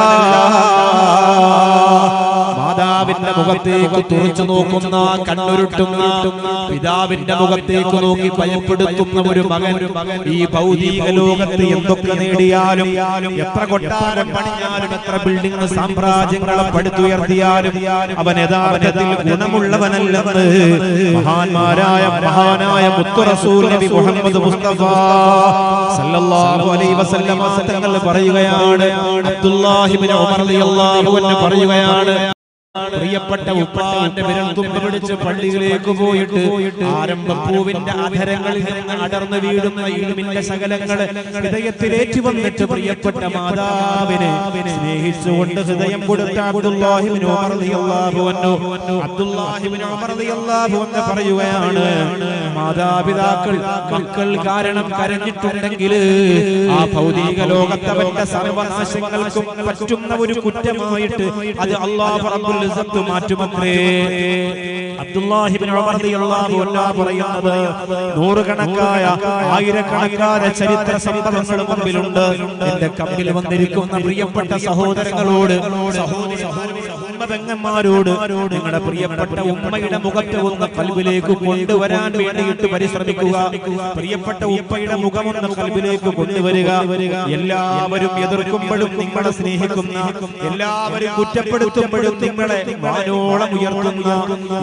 മാതാവിന്റെ മുഖത്തേക്ക് തുറച്ചു നോക്കുന്ന, കണ്ണുരുട്ടുന്ന, പിതാവിന്റെ മുഖത്തേക്ക് നോക്കി ഭയപ്പെടുത്തുന്ന ഒരു മകൻ ഈ ഭൗതിക ലോകത്ത് എന്തൊക്കെ നേടിയാലും, എത്ര കൊട്ടാരം പണിഞ്ഞാലും, എത്ര ബിൽഡിംഗ് സാമ്രാജ്യങ്ങളെ പടുത്തുയർത്തിയാലും അവൻ യഥാർത്ഥത്തിൽ ഗുണമുള്ളവനല്ലെന്ന് മഹാനായ മുത്തു റസൂൽ നബി മുഹമ്മദ് മുസ്തഫ സല്ലല്ലാഹു അലൈഹി വസല്ലം തങ്ങൾ പറയുകയാണ്. അബ്ദുല്ലാഹി ഇബ്നു ഉമർ റളിയല്ലാഹു അൻഹു പറയുകയാണ്, പ്രിയപ്പെട്ട ഉപ്പാന്റെ വിരൽത്തുമ്പ് പിടിച്ച് പള്ളിയിലേക്ക് പോയിട്ട് ആരംഭപ്പൂവിന്റെ അധരങ്ങളിൽ നിന്ന് അടർന്നു വീഴുന്ന ഇൽമിന്റെ ശകലങ്ങള് ഹൃദയത്തിലേറ്റു വന്നിട്ട് പ്രിയപ്പെട്ട മാതാവിനെ സ്നേഹിച്ചുകൊണ്ട് ഹൃദയം കൊടുത്ത അബ്ദുല്ലാഹി ഇബ്നു ഉമർ റളിയല്ലാഹു അൻഹു പറയുകയാണ്, മാതാപിതാക്കൾ മക്കൾ കാരണം കരഞ്ഞിട്ടുണ്ടെങ്കിൽ ആ ഭൗതിക ലോകത്തവന്റെ സർവനാശങ്ങൾക്കും പറ്റുന്ന ഒരു കുറ്റമായിട്ട് അത് അല്ലാഹു റബ്ബുൽ ഇസ്സത്ത് മാറ്റുമത്രേ. അബ്ദുല്ലാഹി ഇബ്നു ഉമർ റളിയല്ലാഹു അൻഹു പറയുന്നത് നൂറുകണക്കായ ആയിരക്കണക്കായ ചരിത്ര സംഭവങ്ങൾ മുമ്പിലുണ്ട്. എന്റെ കമ്പിൽ വന്നിരിക്കുന്ന പ്രിയപ്പെട്ട സഹോദരങ്ങളോട്, പെങ്ങന്മാരോട്, നിങ്ങളുടെ പ്രിയപ്പെട്ട ഉമ്മയുടെ മുഖത്തെ ഒന്ന് കൽബിലേക്ക് കൊണ്ടുവരാൻ വേണ്ടിയിട്ട് പരിശ്രമിക്കുക. പ്രിയപ്പെട്ട ഉപ്പയുടെ മുഖമൊന്ന് കൽബിലേക്ക് കൊണ്ടുവരിക. എല്ലാവരും എതിർക്കുമ്പോഴും നിങ്ങളെ സ്നേഹിക്കുന്ന, എല്ലാവരും കുറ്റപ്പെടുത്തുമ്പോഴും നിങ്ങളെ വാനോളം ഉയർത്തുന്ന,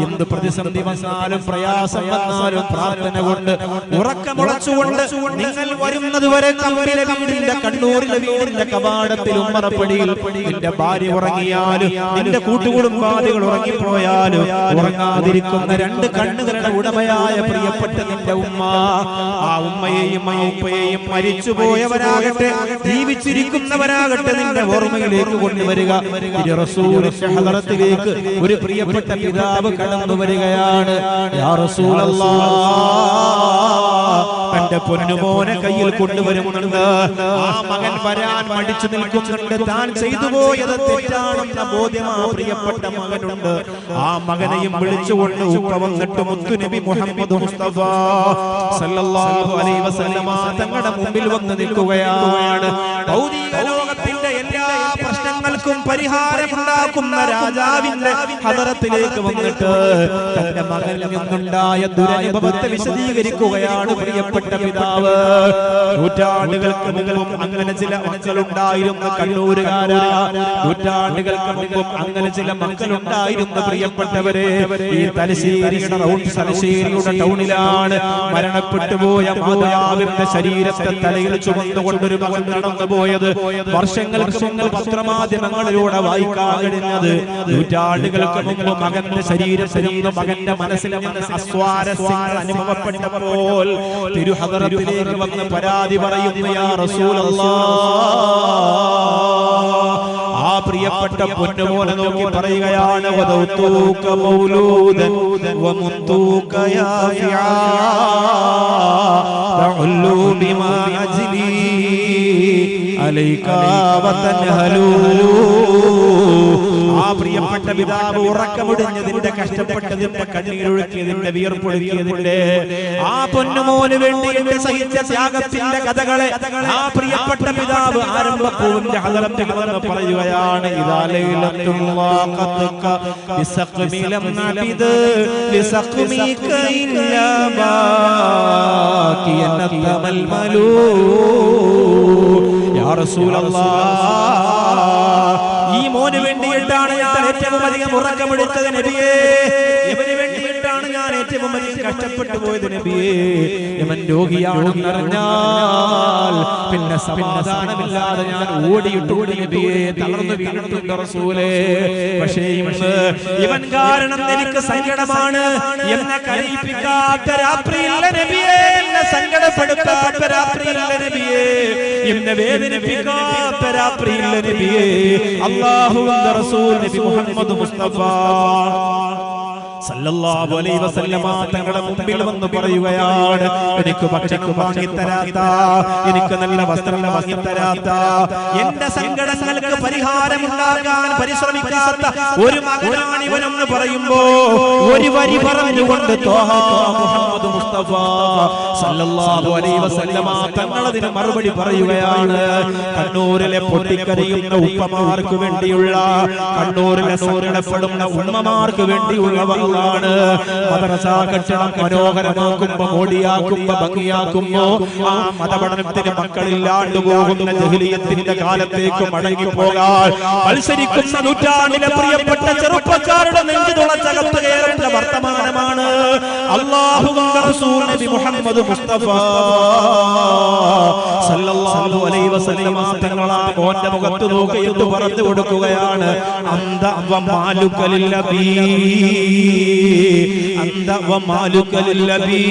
എന്ത് പ്രതിസന്ധി വന്നാലും പ്രയാസം വന്നാലും പ്രാർത്ഥന കൊണ്ട് ഉറക്കമുളച്ചുകൊണ്ട് നിങ്ങൾ വരുന്നത് വരെ കമ്പിലെ വീടിന്റെ, കണ്ണൂരിലെ വീടിന്റെ കവാടത്തിൽ ഉമ്മറപ്പടിയിൽ നിന്റെ ഭാര്യ ഉറങ്ങിയാലും, നിന്റെ കൂട്ടുകുടുംബാദികൾ ഉറങ്ങിപ്പോയാലും ഉറങ്ങാതിരിക്കുന്ന രണ്ട് കണ്ണുകളുടെ ഉടമയായ പ്രിയപ്പെട്ട നിന്റെ ഉമ്മ, ആ ഉമ്മയെയും ആ ഉപ്പയെയും മരിച്ചുപോയവരാകട്ടെ ജീവിച്ചിരിക്കുന്നവരാകട്ടെ നിന്റെ ഓർമ്മയിലേക്ക് കൊണ്ടുവരിക. റസൂലിന്റെ ഹദറത്തിലേക്ക് ഒരു പ്രിയപ്പെട്ട പിതാവ് കടന്നു വരികയാണ്. യാ റസൂലല്ലാഹ്, തന്റെ പൊന്നുമോനെ കയ്യിൽ കൊണ്ടുവരുന്നുണ്ട്. ആ മകൻ വരാൻ മടിച്ചു നിൽക്കുന്നുണ്ട്. താൻ ചെയ്തു പോയത് തെറ്റാണെന്ന ബോധ്യമാ പ്രിയപ്പെട്ട മകനുണ്ട്. ആ മകനെയും വിളിച്ചുകൊണ്ട് ഉപ്പ വന്നിട്ട് മുത്തുനബി മുഹമ്മദ് മുസ്തഫ സല്ലല്ലാഹു അലൈഹി വസല്ലം തങ്ങളുടെ മുമ്പിൽ വന്ന് നിൽക്കുകയാണ്. ഭൗതിക ലോകത്തിന്റെ എല്ലാ പ്രശ്നങ്ങൾക്കും പരിഹാരമുണ്ടാക്കുന്ന രാജാവിന്റെ ഹദറത്തിലേക്ക് വന്നിട്ട് തന്റെ മകനിൽ നിന്നുണ്ടായ ദുരനുഭവത്തെ വിശദീകരിക്കുകയാണ് പ്രിയപ്പെട്ട പിതാവ്. നൂറ്റാണ്ടുകൾക്ക് മുമ്പും അങ്ങനെ ചില മക്കളുണ്ടായിരുന്ന കണ്ണൂരുകാരാ, നൂറ്റാണ്ടുകൾക്ക് മുമ്പും അങ്ങനെ ചില മക്കളുണ്ടായിരുന്ന പ്രിയപ്പെട്ടവരെ, ഈ തലശ്ശേരിയുടെ ടൗണിലാണ് മരണപ്പെട്ടുപോയ മാതാവിന്റെ ശരീരത്തെ തലയിൽ ചുമന്നുകൊണ്ടൊരു മകൻ നടന്നുപോയത്. വർഷങ്ങൾക്ക് മുമ്പ് പത്രമാധ്യമങ്ങളിലൂടെ വായിക്കാൻ കഴിഞ്ഞത്, നൂറ്റാണ്ടുകൾക്ക് മുമ്പ് മകന്റെ ശരീരത്തിൽ നിന്ന് മകന്റെ മനസ്സിൽ നിന്ന് അസ്വാരസ്യങ്ങൾ അനുഭവപ്പെട്ടപ്പോൾ തിരുഹദറത്തിലേക്ക് വന്ന് പരാതി പറയുന്നു. യാ റസൂലല്ലാഹ്, ആ ആ പ്രിയപ്പെട്ട പൊന്നുമോനെ നോക്കി പറയുകയാണ് വദൗതൂക മൗലൂദൻ വമുന്തൂക യാഫിആ തഉല്ലു ബിമാ അജ്ലി അലൈക വതൻഹലൂ. ആ പ്രിയപ്പെട്ട പിതാവ് ഉറക്കമുടിഞ്ഞതിന്റെ, കഷ്ടപ്പെട്ടതിന്റെ, കണ്ണീരൊഴുക്കിയതിന്റെ, വിയർപ്പൊഴുക്കിയതിന്റെ, ആ പൊന്നുമോന് വേണ്ടി സഹിച്ച ത്യാഗത്തിന്റെ കഥകളെ ആ പ്രിയപ്പെട്ട പിതാവ് ആരംഭപ്പൂവിന്റെ ഹദറത്തിൽ വന്ന് പറയുകയാണ്. ഇദാ ലൈലത്തുൽ ഖത്ക ബിസഖ്മിലം നബിദ് ബിസഖ്മിക ഇല്ലാ ബാകിയൻ തമൽമലൂ. യാ റസൂലല്ലാഹ്, ഈ മോന് വേണ്ടിയിട്ടാണ് ഞാൻ ഏറ്റവും അധികം ഉറക്കമെടുത്തത് നബിയേ. ഇവന് വേണ്ടിയിട്ടാണ് ഞാൻ ഏറ്റവും അധികം കഷ്ടപ്പെട്ടു പോയത് നബിയേ. ഇവൻ രോഗിയാണെന്ന് അറിഞ്ഞാൽ പിന്നെ സമാധാനമില്ലാതെ ഞാൻ ഓടിയിട്ടു നബിയേ, തളർന്നു വീണിട്ടുണ്ട് റസൂലേ. പക്ഷേ ഇവൻ കാരണം എനിക്ക് സങ്കടമാണ്. എന്നെ കരയിപ്പിക്കാത്ത രാത്രിയില്ല നബിയേ, എന്നെ സങ്കടപ്പെടുത്താത്ത രാത്രിയില്ല നബിയേ, എന്നെ വേദനിപ്പിക്കാത്ത രാത്രിയില്ല നബിയേ. അല്ലാഹുവിന്റെ റസൂൽ നബി മുഹമ്മദ് മുസ്തഫ സല്ലല്ലാഹു അലൈഹി വസല്ലമ തങ്ങളുടെ മുമ്പിൽ വന്ന് പറയുകയാണ്, എനിക്ക് ഭക്ഷണം വാങ്ങിത്തരാത്ത, എനിക്ക് നല്ല വസ്ത്രം വാങ്ങിത്തരാത്ത, എന്റെ സങ്കടങ്ങൾക്ക് പരിഹാരമുണ്ടാക്കാൻ പരിശ്രമിക്കാത്ത ഒരു മകനാണ് ഇവനെന്ന് പറയുമ്പോ ഒരു വരി പറഞ്ഞുകൊണ്ട് ത്വാഹ മുഹമ്മദ് മുസ്തഫ സല്ലല്ലാഹു അലൈഹി വസല്ലമ തങ്ങളതിന് മറുപടി പറയുകയാണ്. കണ്ണൂരിലെ പൊട്ടിക്കരയുന്ന ഉപ്പമാർക്ക് വേണ്ടിയുള്ള, കണ്ണൂരിലെ സങ്കടപ്പെടുന്ന ഉമ്മമാർക്ക് വേണ്ടിയുള്ള മദ്രസ കെട്ടിടം മനോഹരമാക്കുമ്പോ, മോടിയാക്കുമ്പോ, ഭംഗിയാക്കുമ്പോ ആ മതപഠനത്തിന് മക്കളില്ലാണ്ട് പോകുന്ന ജഹ്ലിയത്തിന്റെ കാലത്തേക്ക് മടങ്ങിപ്പോകാൻ മത്സരിക്കുന്ന നൂറ്റാണ്ടിലെ പ്രിയപ്പെട്ട ചെറുപ്പക്കാരുടെ നെഞ്ചു തുളച്ചകത്ത് കയറേണ്ട വർത്തമാനമാണ് അല്ലാഹുവിന്റെ റസൂൽ നബി മുഹമ്മദ് മുസ്തഫ സല്ലല്ലാഹു അലൈഹി വസല്ലമ തങ്ങൾ ആ മോന്റെ മുഖത്ത് നോക്കി എന്ന് പറഞ്ഞു കൊടുക്കുകയാണ്. അന്ത വമാലുക ലില്ലബീ, അന്ത വമാലുക ലില്ലബീ,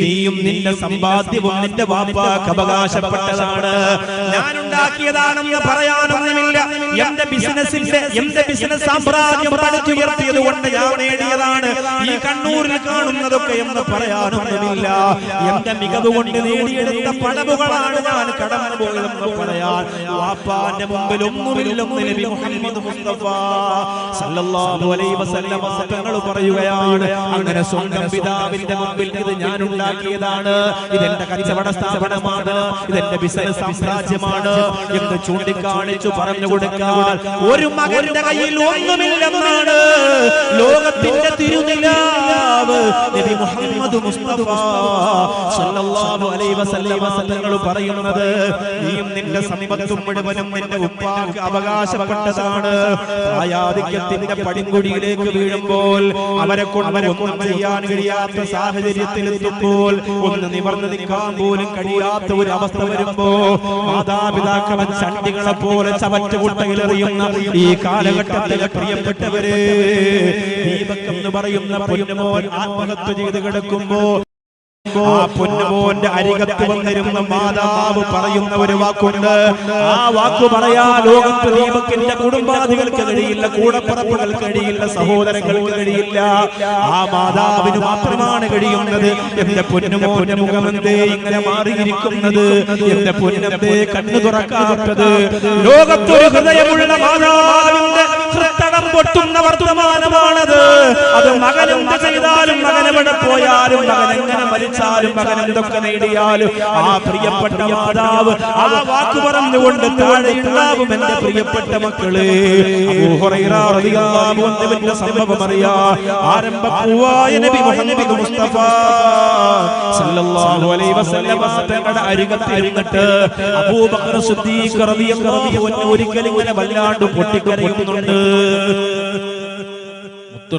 നീയും നിന്റെ സമ്പാദ്യവും നിന്റെ വാപ്പാക്ക് അവകാശപ്പെട്ടതാണ്, ഞാൻ ഉണ്ടാക്കിയതാണെന്ന് പറയാനൊന്നുമില്ല. എന്റെ ബിസിനസ് സാമ്രാജ്യം പടുത്തുയർത്തിയത് കൊണ്ട് ഞാൻ നേടിയതാണ്. ഈ കണ്ണൂരിൽ കാണുന്നതൊക്കെ എന്ന് പറയാനൊന്നുമില്ല. എന്റെ മികവ് കൊണ്ട് നേടിയെടുത്ത പടവുകളാണ് ഞാൻ കടന്നു പോയതെന്ന് പറയാൻ വാപ്പാന്റെ മുമ്പിൽ ഒന്നുമില്ലെന്ന് നബി മുഹമ്മദ് മുസ്തഫ സല്ലല്ലാഹു അലൈഹി വസല്ലമ തങ്ങൾ പറയുകയാണ്. അങ്ങനെ സ്വന്തം പിതാവിന്റെ മുമ്പിൽ ഇത് ഞാൻ ഉണ്ടാക്കിയതാണ്, ഇതെന്റെ കച്ചവട സ്ഥാപനമാണ്, ഇതെന്റെ ബിസിനസ് സാമ്രാജ്യമാണ് എന്ന് ചൂണ്ടിക്കാണിച്ചു പറഞ്ഞു കൊടുക്കാൻ ഒരു മകന്റെ കയ്യിൽ ഒന്നുമില്ലെന്നാണ് ലോകത്തിന്റെ തിരുനിലാവ് നബി മുഹമ്മദ് മുസ്തഫ സല്ലല്ലാഹു അലൈഹി വസല്ലമ തങ്ങൾ പറയുന്നത്. നീയും നിന്റെ സമ്പത്തും മുഴുവനും നിന്റെ ഉപ്പാക്ക് അവകാശപ്പെട്ടതാണ്. പ്രായാധിക്യത്തിന്റെ പടിങ്കുടിയിലേക്ക് വീഴുമ്പോൾ, അവരെ കൊണ്ട് ഒന്നും ചെയ്യാൻ കഴിയാത്ത സാഹചര്യത്തിൽ എത്തുമ്പോൾ, ഒന്ന് നിവർന്നു നിൽക്കാൻ പോലും കഴിയാത്ത ഒരു അവസ്ഥ വരുമ്പോ, മാതാപിതാക്കളെ ചണ്ടികളെ പോലെ ചവറ്റുകുട്ടയിലെറിയുന്ന ഈ കാലഘട്ടത്തിലെ പ്രിയപ്പെട്ടവരെ, ദീപക് എന്ന് പറയുന്ന പൊന്നുമോൻ ആത്മഹത്യ ചെയ്ത് കിടക്കുമ്പോ ആ പൊന്നുമോന്റെ അരികത്ത് വന്നിരുന്ന മാതാവ് പറയുന്ന ഒരു വാക്കുണ്ട്. ആ വാക്ക് പറയാ ലോകത്ത് ദീപകിന്റെ കുടുംബാദികൾക്ക് കഴിയില്ല, കൂടപ്പറപ്പുകൾക്ക് കഴിയില്ല, സഹോദരങ്ങൾക്ക് കഴിയില്ല. ആ മാതാവിന് മാത്രമാണ് കഴിയുന്നത്. എന്റെ പൊന്നുമോന്റെ മുഖമെന്തേ ഇങ്ങനെ മാറിയിരിക്കുന്നത്, എന്റെ പൊന്നത്തെ കണ്ണു തുറക്കാത്തത്. ലോകത്തൊരു ഹൃദയമുള്ള മാതാവിന്റെ ഹൃദയം പൊട്ടുന്ന വർത്തമാനമാണത്. അത് മകൻ എന്ത് ചെയ്താലും, മകൻ എവിടെ പോയാലും, മകൻ എങ്ങനെ മരിച്ചാലും, മകൻ എന്തൊക്കെ നേടിയാലും ആ പ്രിയപ്പെട്ട മാതാവ് ആ വാക്ക് പറഞ്ഞുകൊണ്ട് താഴെ ഉണ്ടാവും. എന്റെ പ്രിയപ്പെട്ട മക്കളെ, അബൂ ഹുറൈറ റളിയല്ലാഹു അൻഹുവിന്റെ സംഭവം അറിയാം. ആരംഭപ്പൂവായ നബി മുഹമ്മദ് മുസ്തഫ സല്ലല്ലാഹു അലൈഹി വസല്ലമ തങ്ങളുടെ അരികത്ത് ഇരുന്നിട്ട് അബൂബക്കർ സിദ്ദീഖ് റളിയല്ലാഹു അൻഹു ഒരിക്കൽ ഇങ്ങനെ വല്ലാണ്ട് പൊട്ടിക്കരയുന്നുണ്ട്.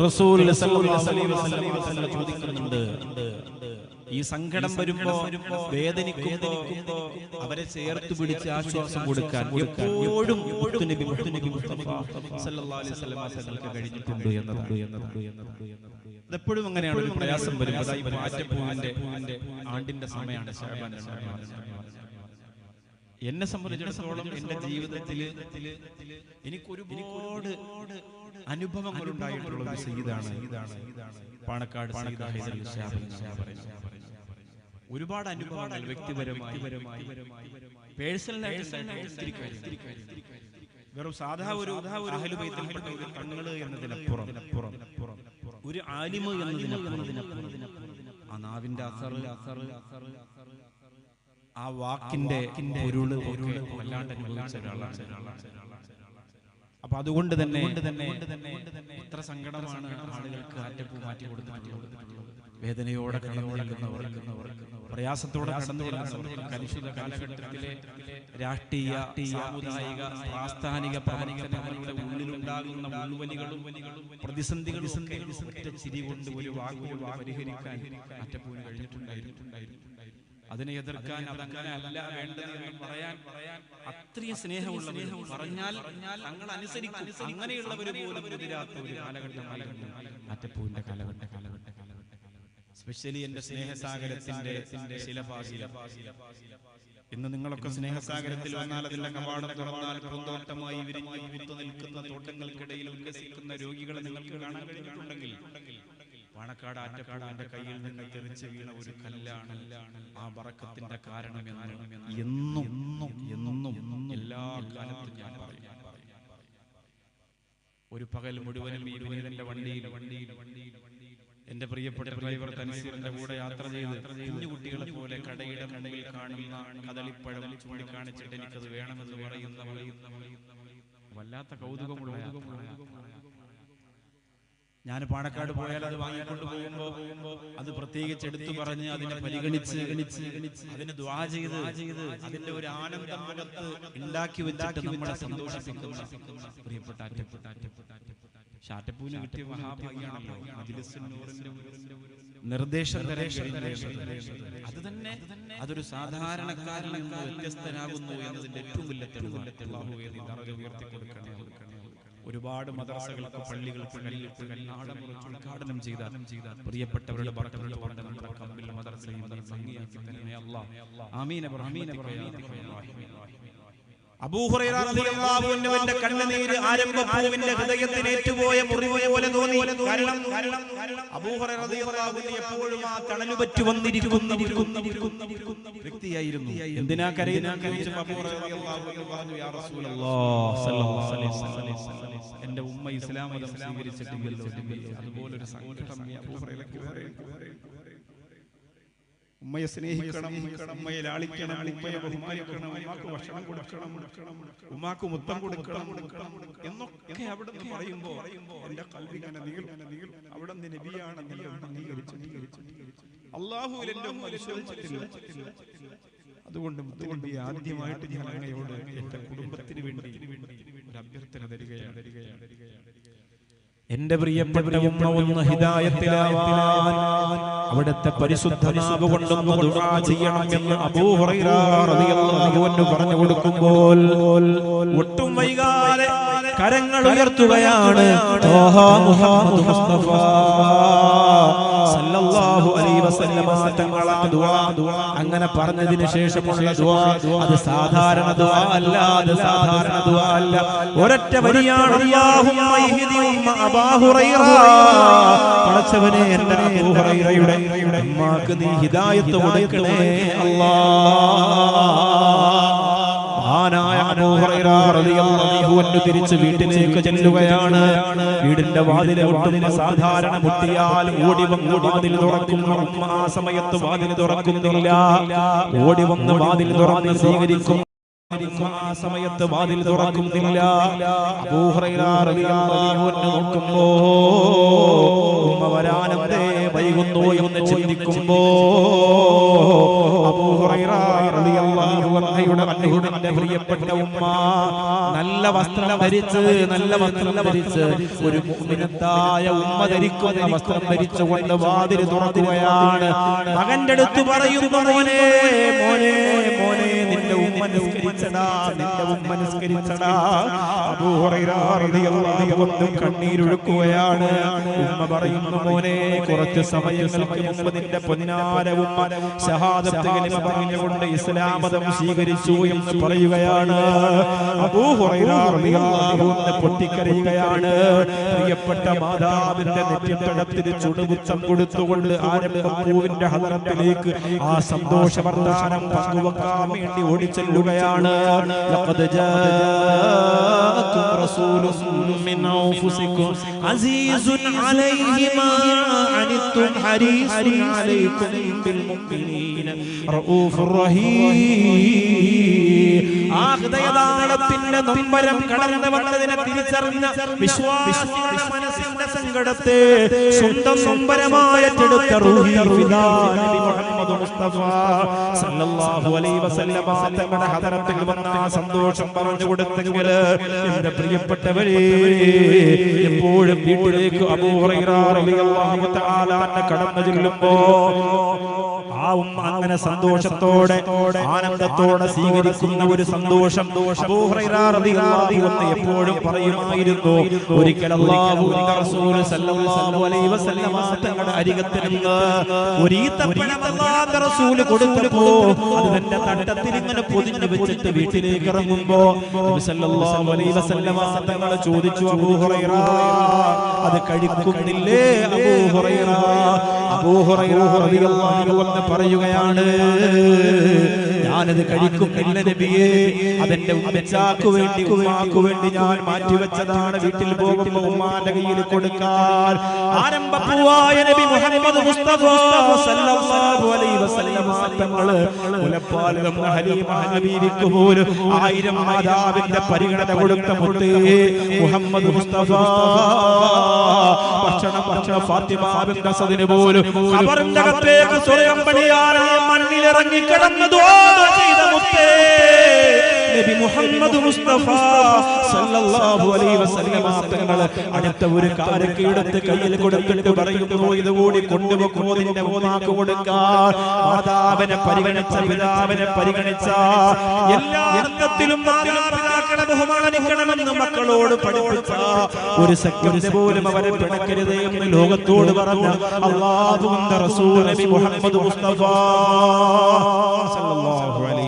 റസൂൽ സല്ലല്ലാഹു അലൈഹി വസല്ലമ തങ്ങൾ ചോദിക്കുന്നുണ്ട്, ഈ സങ്കടം വരുമ്പോ, വേദനിക്കുമ്പോ അവരെ ചേർത്ത് പിടിച്ച് ആശ്വാസം കൊടുക്കാൻ എപ്പോഴും നബി മുസ്തഫ സല്ലല്ലാഹു അലൈഹി വസല്ലമ തങ്ങൾക്ക് കഴിഞ്ഞിട്ടുണ്ട് എന്നതാണ്. എപ്പോഴും അങ്ങനെയാണ്. ഒരു പ്രയാസം വരുമ്പോൾ, ആറ്റപ്പൂവിന്റെ ആണ്ടിന്റെ സമയമാണ് ശഅബാൻ. എന്നെ സംബന്ധിച്ചിടത്തോളം എന്റെ ജീവിതത്തിൽ എനിക്ക് ഒരുപാട് അനുഭവങ്ങൾ ഉണ്ടായിട്ടുള്ള ഒരു സയ്യിദാണ് പാണക്കാട് സയ്യിദ് ഹൈദർ ശാബിൽ. ഒരുപാട് അനുഭവങ്ങൾ വ്യക്തിപരമായി പേഴ്സണലായിട്ട് വെറും സാധാ ഒരു അഹ്ലു ബൈത്തിൽപ്പെട്ട ഒരു തങ്ങള് എന്നതിനപ്പുറം ഒരു ആലിമ് എന്നതിനപ്പുറം ആ നാവിന്റെ ആ വാക്കിന്റെ പൊരുള് വല്ലാണ്ട് അനുഭവിച്ച ഒരാളാണ്. അപ്പൊ അതുകൊണ്ട് തന്നെ എത്ര സങ്കടമാണ് ആളുകൾക്ക് ആറ്റപ്പൂ മാറ്റി കൊടുത്തിട്ടുള്ളത്. വേദനയോടെ കടന്നുവരുന്നവർ, പ്രയാസത്തോടെ കടന്നുവരുന്നവർ, കലുഷിത കാലഘട്ടത്തിലെ രാഷ്ട്രീയ, സാമുദായിക, പ്രാസ്ഥാനിക പ്രവർത്തനങ്ങളുടെ ഉള്ളിലുണ്ടാകുന്ന ഉൾവലികളും പ്രതിസന്ധികളും ഒറ്റ ചിരി കൊണ്ട് ഒരു വാക്കുകൊണ്ട് പരിഹരിക്കാൻ ആറ്റപ്പൂവിന് കഴിഞ്ഞിട്ടുണ്ടായിരുന്നു. അതിനെ എതിർക്കാൻ അതങ്ങനെ അല്ല വേണ്ടത് എന്ന് പറയാൻ അത്രയും സ്നേഹമുള്ള പറഞ്ഞാൽ തങ്ങൾ അനുസരിക്കും. അങ്ങനെയുള്ളവർ പോലും എതിരാത്ത ഒരു കാലഘട്ടമായിരുന്നു ആറ്റപ്പൂവിന്റെ കാലഘട്ടം. സ്പെഷ്യലി എന്റെ സ്നേഹസാഗരത്തിന്റെ ഇന്ന് നിങ്ങളൊക്കെ സ്നേഹസാഗരത്തിൽ വന്നാൽ അതിന്റെ കവാടം തുറന്നാൽ പൂന്തോട്ടമായി വിരിഞ്ഞു പൂത്തു നിൽക്കുന്ന തോട്ടങ്ങൾക്കിടയിൽ ഉല്ലസിക്കുന്ന രോഗികളെ നിങ്ങൾക്ക് കാണാൻ കഴിഞ്ഞിട്ടുണ്ടെങ്കിൽ പാണക്കാട് ആറ്റപ്പൂവിന്റെ കയ്യിൽ നിന്ന് തെറിച്ച് വീണ ഒരു കല്ലാണ് ആ ബറക്കത്തിന്റെ കാരണമെന്ന് എന്നും എല്ലാ കാലത്തും ഞാൻ പറയും. ഒരു പകൽ മുഴുവനും ഈ വിനീതന്റെ വണ്ടിയിൽ എന്റെ പ്രിയപ്പെട്ട ഡ്രൈവർ തൻസീറിന്റെ കൂടെ യാത്ര ചെയ്ത് കുഞ്ഞുകുട്ടികളെ പോലെ കടയുടെ മുന്നിൽ കാണുന്ന കദളിപ്പഴം ചൂണ്ടിക്കാണിച്ചിട്ട് എനിക്കത് വേണമെന്ന് പറയുന്ന വല്ലാത്ത കൗതുകമുള്ള ഞാൻ പാണക്കാട് പോയാൽ അത് വാങ്ങിക്കൊണ്ട് പോകുമ്പോ അത് പ്രത്യേകിച്ച് എടുത്തു പറഞ്ഞ് അതിനെ പരിഗണിച്ച് അതിന് ദുആ ചെയ്ത് അതിന്റെ ഒരു ആനന്ദം മുഖത്ത് ഉണ്ടാക്കി വെച്ചിട്ട് നമ്മളെ സന്തോഷിപ്പിക്കുന്ന പ്രിയപ്പെട്ട ആറ്റപ്പൂവിന് കിട്ടിയ മഹാഭാഗ്യാണല്ലോ മജ്‌ലിസുന്നൂറിന്റെ നിർദ്ദേശം. അത് തന്നെ അതൊരു സാധാരണക്കാരിൽ നിന്ന് വ്യത്യസ്തനാകുന്നു എന്നതിന്റെ ഏറ്റവും വലിയ തെളിവ് ഉയർത്തി കൊടുക്കണേ. ഒരുപാട് മദ്രസകൾക്ക്, പള്ളികൾക്ക് ഉദ്ഘാടനം ചെയ്ത പ്രിയപ്പെട്ടവരുടെ ബർക്കത്ത് കൊണ്ട് നമ്മുടെ കമ്പിൽ മദ്രസയും ഭംഗിയാക്കി തരണേ അല്ലാഹ്. ആമീൻ. അബൂ ഹുറൈറ റളിയല്ലാഹു അൻഹുവിന്റെ കണ്ണുനീര് ആരംഭപ്പൂവിന്റെ ഹൃദയത്തിന് ഏറ്റുപോയ മുറിവ് പോലെ തോന്നി. കാരണം അബൂ ഹുറൈറ റളിയല്ലാഹു അൻഹു എപ്പോഴും ആ തണലുപറ്റി വന്നിരിക്കുന്ന വ്യക്തിയായിരുന്നു. എന്തിനാ കരയുന്നത് അബൂ ഹുറൈറ റളിയല്ലാഹു അൻഹു പറഞ്ഞു, യാ റസൂലല്ലാഹ് സല്ലല്ലാഹു അലൈഹി വസല്ലം, എന്റെ ഉമ്മ ഇസ്ലാം മതം സ്വീകരിച്ചിട്ടില്ലല്ലോ. അതുപോലെ ഒരു സങ്കടം അബൂ ഹുറൈറയ്ക്ക് വേറെ. ഉമ്മയെ സ്നേഹിക്കണം, ഉമ്മയെ ലാളിക്കണം, ഉമ്മയെ ബഹുമാനിക്കണം, ഉമ്മാക്ക് ഭക്ഷണം കൊടുക്കണം, ഉമ്മാക്ക് മുത്തം കൊടുക്കണം എന്നൊക്കെ അവിടെ നിന്ന് പറയുമ്പോ എന്റെ കൽവിങ്ങനെ നീളും. അവിടെ നിന്ന് നബിയാണെന്ന് അംഗീകരിച്ചു. അല്ലാഹുവിൽ എന്റെ ഉമ്മ വിശ്വസിച്ചിട്ടില്ല. അതുകൊണ്ട് നബി ആദ്യമായിട്ട് ഞാൻ അങ്ങയോട് എന്റെ കുടുംബത്തിന് വേണ്ടി ഒരു അഭ്യർത്ഥന തരികയാണ്. എന്റെ പ്രിയപ്പെട്ട ഉമ്മ ഒന്ന് ഹിദായത്തിലാവാൻ അവിടുത്തെ പരിശുദ്ധ നാവ് കൊണ്ടൊന്ന് ദുആ ചെയ്യണം എന്ന് അബൂ ഹുറൈറ റളിയല്ലാഹു അൻഹു പറഞ്ഞു കൊടുക്കുമ്പോൾ ഒട്ടും വൈകാതെ കരങ്ങൾ ഉയർത്തുകയാണ്. ത്വാഹ മുഹമ്മദ് മുസ്തഫ സല്ലല്ലാഹു അലൈഹി വസല്ലം തങ്ങളെ ദുആ അങ്ങനെ പറഞ്ഞതിന് ശേഷമുള്ള ദുആ അത് സാധാരണ ദുആ അല്ല. അത് സാധാരണ ദുആ അല്ല. ഒരൊറ്റ വരിയാണ്, അല്ലാഹുമ്മ ഇഹ്ദി ഉമ്മ അബൂ ഹുറൈറ. പടച്ചവനെ എന്റെ അബൂ ഹുറൈറയുടെ ഉമ്മാക്ക് നീ ഹിദായത്ത് കൊടുക്കണേ അല്ലാഹ്. മഹാനായ അബൂ ഹുറൈറ റളിയല്ലാഹു അൻഹു തിരിച്ച് വീട്ടിലേക്ക് ചെല്ലുകയാണ്. വീടിന്റെ വാതിൽ മുട്ടുന്ന സാധാരണ മുട്ടിയാൽ ഓടി വന്ന് വാതിൽ തുറക്കുന്ന ഉമ്മ ആ സമയത്ത് വാതിൽ തുറക്കുന്നില്ല. ഓടി വന്ന് വാതിൽ തുറന്ന് സ്വീകരിക്കും. ആ സമയത്ത് വാതിൽ തുറക്കുന്നില്ല. അബൂ ഹുറൈറ റളിയല്ലാഹു അൻഹു നോക്കുമ്പോ ഉമ്മ വരാനെന്തേ വൈകുന്നു എന്ന് ചിന്തിക്കുമ്പോ അബൂ ഹുറൈറ റളിയല്ലാഹു അൻഹുയുടെ അൻഹുവിന്റെ പ്രിയപ്പെട്ട ഉമ്മ നല്ല വസ്ത്രം ധരിച്ച് ഒരു മുഅ്മിനത്തായ ഉമ്മ ധരിക്കുന്ന വസ്ത്രം ധരിച്ചുകൊണ്ട് വാതിൽ തുറക്കുകയാണ്. മകന്റെ അടുത്ത് പറയുന്നു, മോനെ നിന്റെ ഉമ്മ നിസ്കരിച്ചടാ, നിന്റെ ഉമ്മ നിസ്കരിച്ചടാ. അബൂ ഹുറൈറ റളിയല്ലാഹു അൻഹു കണ്ണീരൊഴുക്കുകയാണ്. ഉമ്മ പറയുന്നു, മോനെ കുറച്ച് സമയങ്ങൾക്ക് മുമ്പ് നിന്റെ പൊന്നാര ഉമ്മ ഷഹാദത്ത് കലിമ പറഞ്ഞുകൊണ്ട് ഇസ്ലാം മതം സ്വീകരിച്ചു എന്ന് പറയുകയാണ്. അബൂ ഹുറൈറ റളിയല്ലാഹു അൻഹു പൊട്ടിക്കരയുകയാണ്. പ്രിയപ്പെട്ട മാതാവിന്റെ നെറ്റിത്തടത്തിൽ ചുടുകുത്തം കൊടുത്തുകൊണ്ട് ആരംഭപ്പൂവിന്റെ ഹദറത്തിലേക്ക് ആ സന്തോഷ വർത്താനം പങ്കുവെക്കാൻ വേണ്ടി ഓടിച്ചെല്ലുകയാണ്. ലഖദ് ജാഅകും റസൂലുൻ മിൻ അൻഫുസികും അസീസുൻ അലൈഹി മാ അനിത്തും ഹരീസുൻ അലൈക്കും ബിൽ മുഅ്മിനീന റഊഫുർ റഹീം. ആ ഹൃദയതാളത്തിന്റെ നൊമ്പരം കടന്നു വന്നതിനെ തിരിച്ചറിഞ്ഞ വിശ്വാസികളുടെ മനസ്സിന്റെ സങ്കടത്തെ സ്വന്തം നൊമ്പരമായി ഏറ്റെടുത്ത റൂഹി ഫിദാ നബി മുഹമ്മദ് മുസ്തഫ സല്ലല്ലാഹു അലൈഹി വസല്ലമ തങ്ങളുടെ ഹദറത്തിൽ വന്ന ആ സന്തോഷം പറഞ്ഞു കൊടുത്തെങ്കിൽ എന്റെ പ്രിയപ്പെട്ടവരെ, എപ്പോഴും വീട്ടിലേക്ക് അബൂ ഹുറൈറ റളിയല്ലാഹു തആല കടന്നു ചെല്ലുമ്പോ ആ ഉമ്മ അങ്ങനെ സന്തോഷത്തോടെ ആനന്ദത്തോടെ സ്വീകരിക്കുന്ന ഒരു സന്തോഷം അബൂ ഹുറൈറ റളിയല്ലാഹു അൻഹു എപ്പോഴും പറയുമായിരുന്നു. ഒരിക്കൽ അല്ലാഹുവിന്റെ റസൂൽ സല്ലല്ലാഹു അലൈഹി വസല്ലമ തങ്ങളുടെ അരികത്ത് നിന്ന് ഒരു ഈത്തപ്പഴം അല്ലാഹുവിന്റെ റസൂൽ കൊടുത്തപ്പോ അത് തന്റെ തട്ടത്തിൽ ഇങ്ങനെ പൊതിഞ്ഞു വെച്ചിട്ട് വീട്ടിലേക്ക് ഇറങ്ങുമ്പോ നബി സല്ലല്ലാഹു അലൈഹി വസല്ലമ തങ്ങൾ ചോദിച്ചു, അബൂ ഹുറൈറ അത് കഴിക്കുന്നില്ലേ? അബൂ ഹുറൈറ റളിയല്ലാഹു അൻഹു പറയുകയാണ്, ഞാനത് കഴിക്കുന്നില്ല നബിയേ, അതെന്റെ ഉമ്മച്ചാക്ക് വേണ്ടി ഉമ്മാക്ക് വേണ്ടി ഞാൻ മാറ്റിവെച്ചതാണ്. വീട്ടിൽ പോകുമ്പോ ഉമ്മാന്റെ കയ്യിൽ കൊടുക്കാൻ ആരംഭപ്പൂവായ നബി മുഹമ്മദ് മുസ്തഫ സല്ലല്ലാഹു അലൈഹി വസല്ലമ തങ്ങൾ മുലപ്പാലും ഹലീമ ഹബീബിക്ക് പോലും 1000 മാതാവിന്റെ പരിഗണന കൊടുത്ത മുത്തേ മുഹമ്മദ് മുസ്തഫ ഭക്ഷണം ഫാത്തിമ ബിൻത് അസദിന് പോലും ഖബറിന്റെ അകത്തേക്ക് സ്വർഗ്ഗം പണിയാൻ മണ്ണിലിറങ്ങി കിടന്നു ദുആ ചെയ്ത മുത്തേ നബി മുഹമ്മദ് മുസ്തഫ സല്ലല്ലാഹു അലൈഹി വസല്ലമ തങ്ങൾ അടുത്ത ഒരു കാരക്ക എടുത്ത് കയ്യിൽ കൊടുത്തിട്ട് പറയുന്നു, ഇതുകൂടി കൊണ്ടുപോകുമോ നിന്റെ ഉമ്മാക്ക് കൊടുക്കാൻ. മാതാവിനെ പരിഗണിച്ച, പിതാവിനെ പരിഗണിച്ച, എല്ലാ അർത്ഥത്തിലും മാതാപിതാക്കളെ ബഹുമാനിക്കണമെന്ന് മക്കളോട് പഠിപ്പിച്ച, ഒരു സെക്കൻഡ് പോലും അവരെ പിണക്കരുത് എന്ന് ലോകത്തോട് പറഞ്ഞ അല്ലാഹുവിന്റെ റസൂൽ നബി മുഹമ്മദ് മുസ്തഫ സല്ലല്ലാഹു അലൈഹി